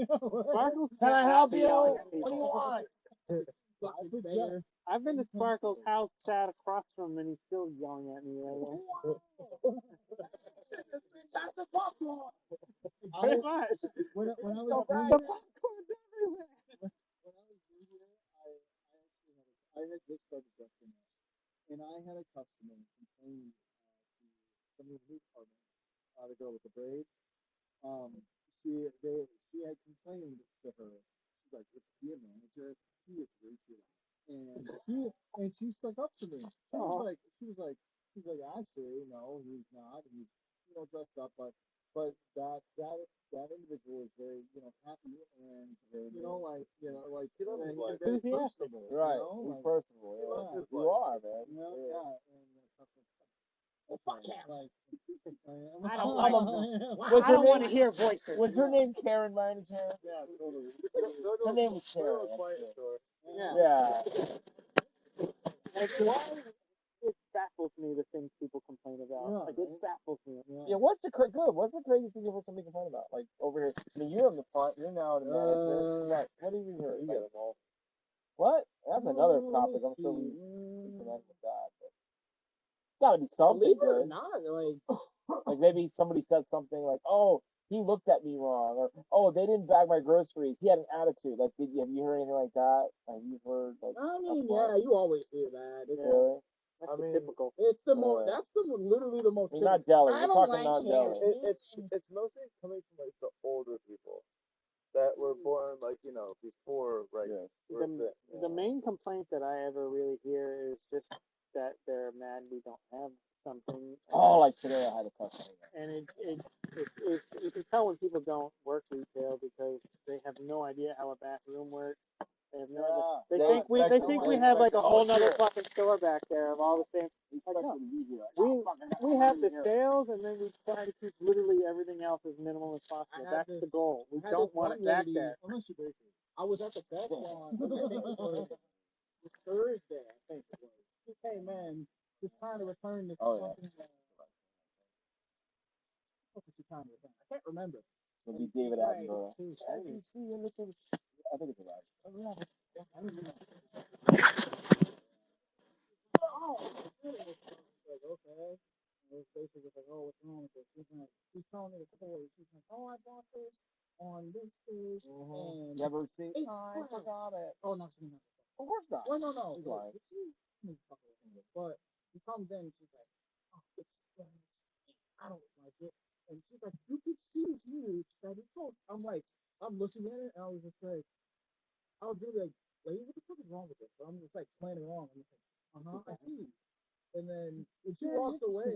that point. Sparkles. Can I help you? yelling at What do you people. want? I've been to Sparkles' house, sat across from him, and he's still yelling at me. That's the popcorn. Pretty much. when I was So new right. here, The popcorn's everywhere. when I was new here, I had just started dressing up, and I had a customer complain to somebody in the apartment, the girl with the braids. Um, she had complained to her. She's like, "If be a manager, he is way too loud." And she stuck up to me. She was like, actually, no, he's not. He's dressed up, but that individual is very happy and he's very Enthusiastic. personable. Right. Like, He's personable. Yeah. You are, man. yeah. And Fuck him. like, I don't I'm like. I don't want to hear voices. Was her name Karen by any chance? yeah, totally. Her name was Go to Karen. a quiet store. Yeah. Yeah. Like, why? It baffles me the things people complain about. Yeah, Like, it baffles me. Yeah, what's the craziest thing you've heard somebody complain about? Like over here. I mean, you're in the front. You're now in the management. Like, what have you heard? You get them all. What? That's another topic. I'm sure we connect with that. But it's gotta be something good. Like maybe somebody said something like, "Oh, he looked at me wrong," or "Oh, they didn't bag my groceries. He had an attitude." Like, have you heard anything like that? Have you heard like? I mean, stuff yeah, you always hear that. It's, Really? That's I mean, typical. it's the most. That's the literally the most. I mean, not typical. jelly. I We're don't talking like not jelly. It's mostly coming from like the older people that were born like before The main complaint that I ever really hear is just that they're mad we don't have something. Oh, like today I had a customer. And you can tell when people don't work retail because they have no idea how a back room works. They have no idea. They think we have like a whole nother fucking store back there of all the same. Like, no. We have the sales and then we try to keep literally everything else as minimal as possible. That's the goal. We don't want it back there. I was at the Best Buy. I think it was Thursday. I think it was. She came in, just trying to return this fucking. What was she trying to return? I can't remember. Would be David Attenborough. I can see you looking. I think it's a lie. Oh, like, okay. And it's basically like, oh, what's wrong with this? She's telling me the story. She's like, oh, I bought this on this page, and Never see. it's I forgot it. Oh, no, she's not. Of course not. Well, no. He's lying. But she comes in, she's like, oh, it's I don't like it. And she's like, you could see it's huge that it's close. I'm looking at it, and I was just like, I was really like, lady, what the fuck is wrong with this? So I'm just like playing along. I'm just like, I see. And then when she walks away,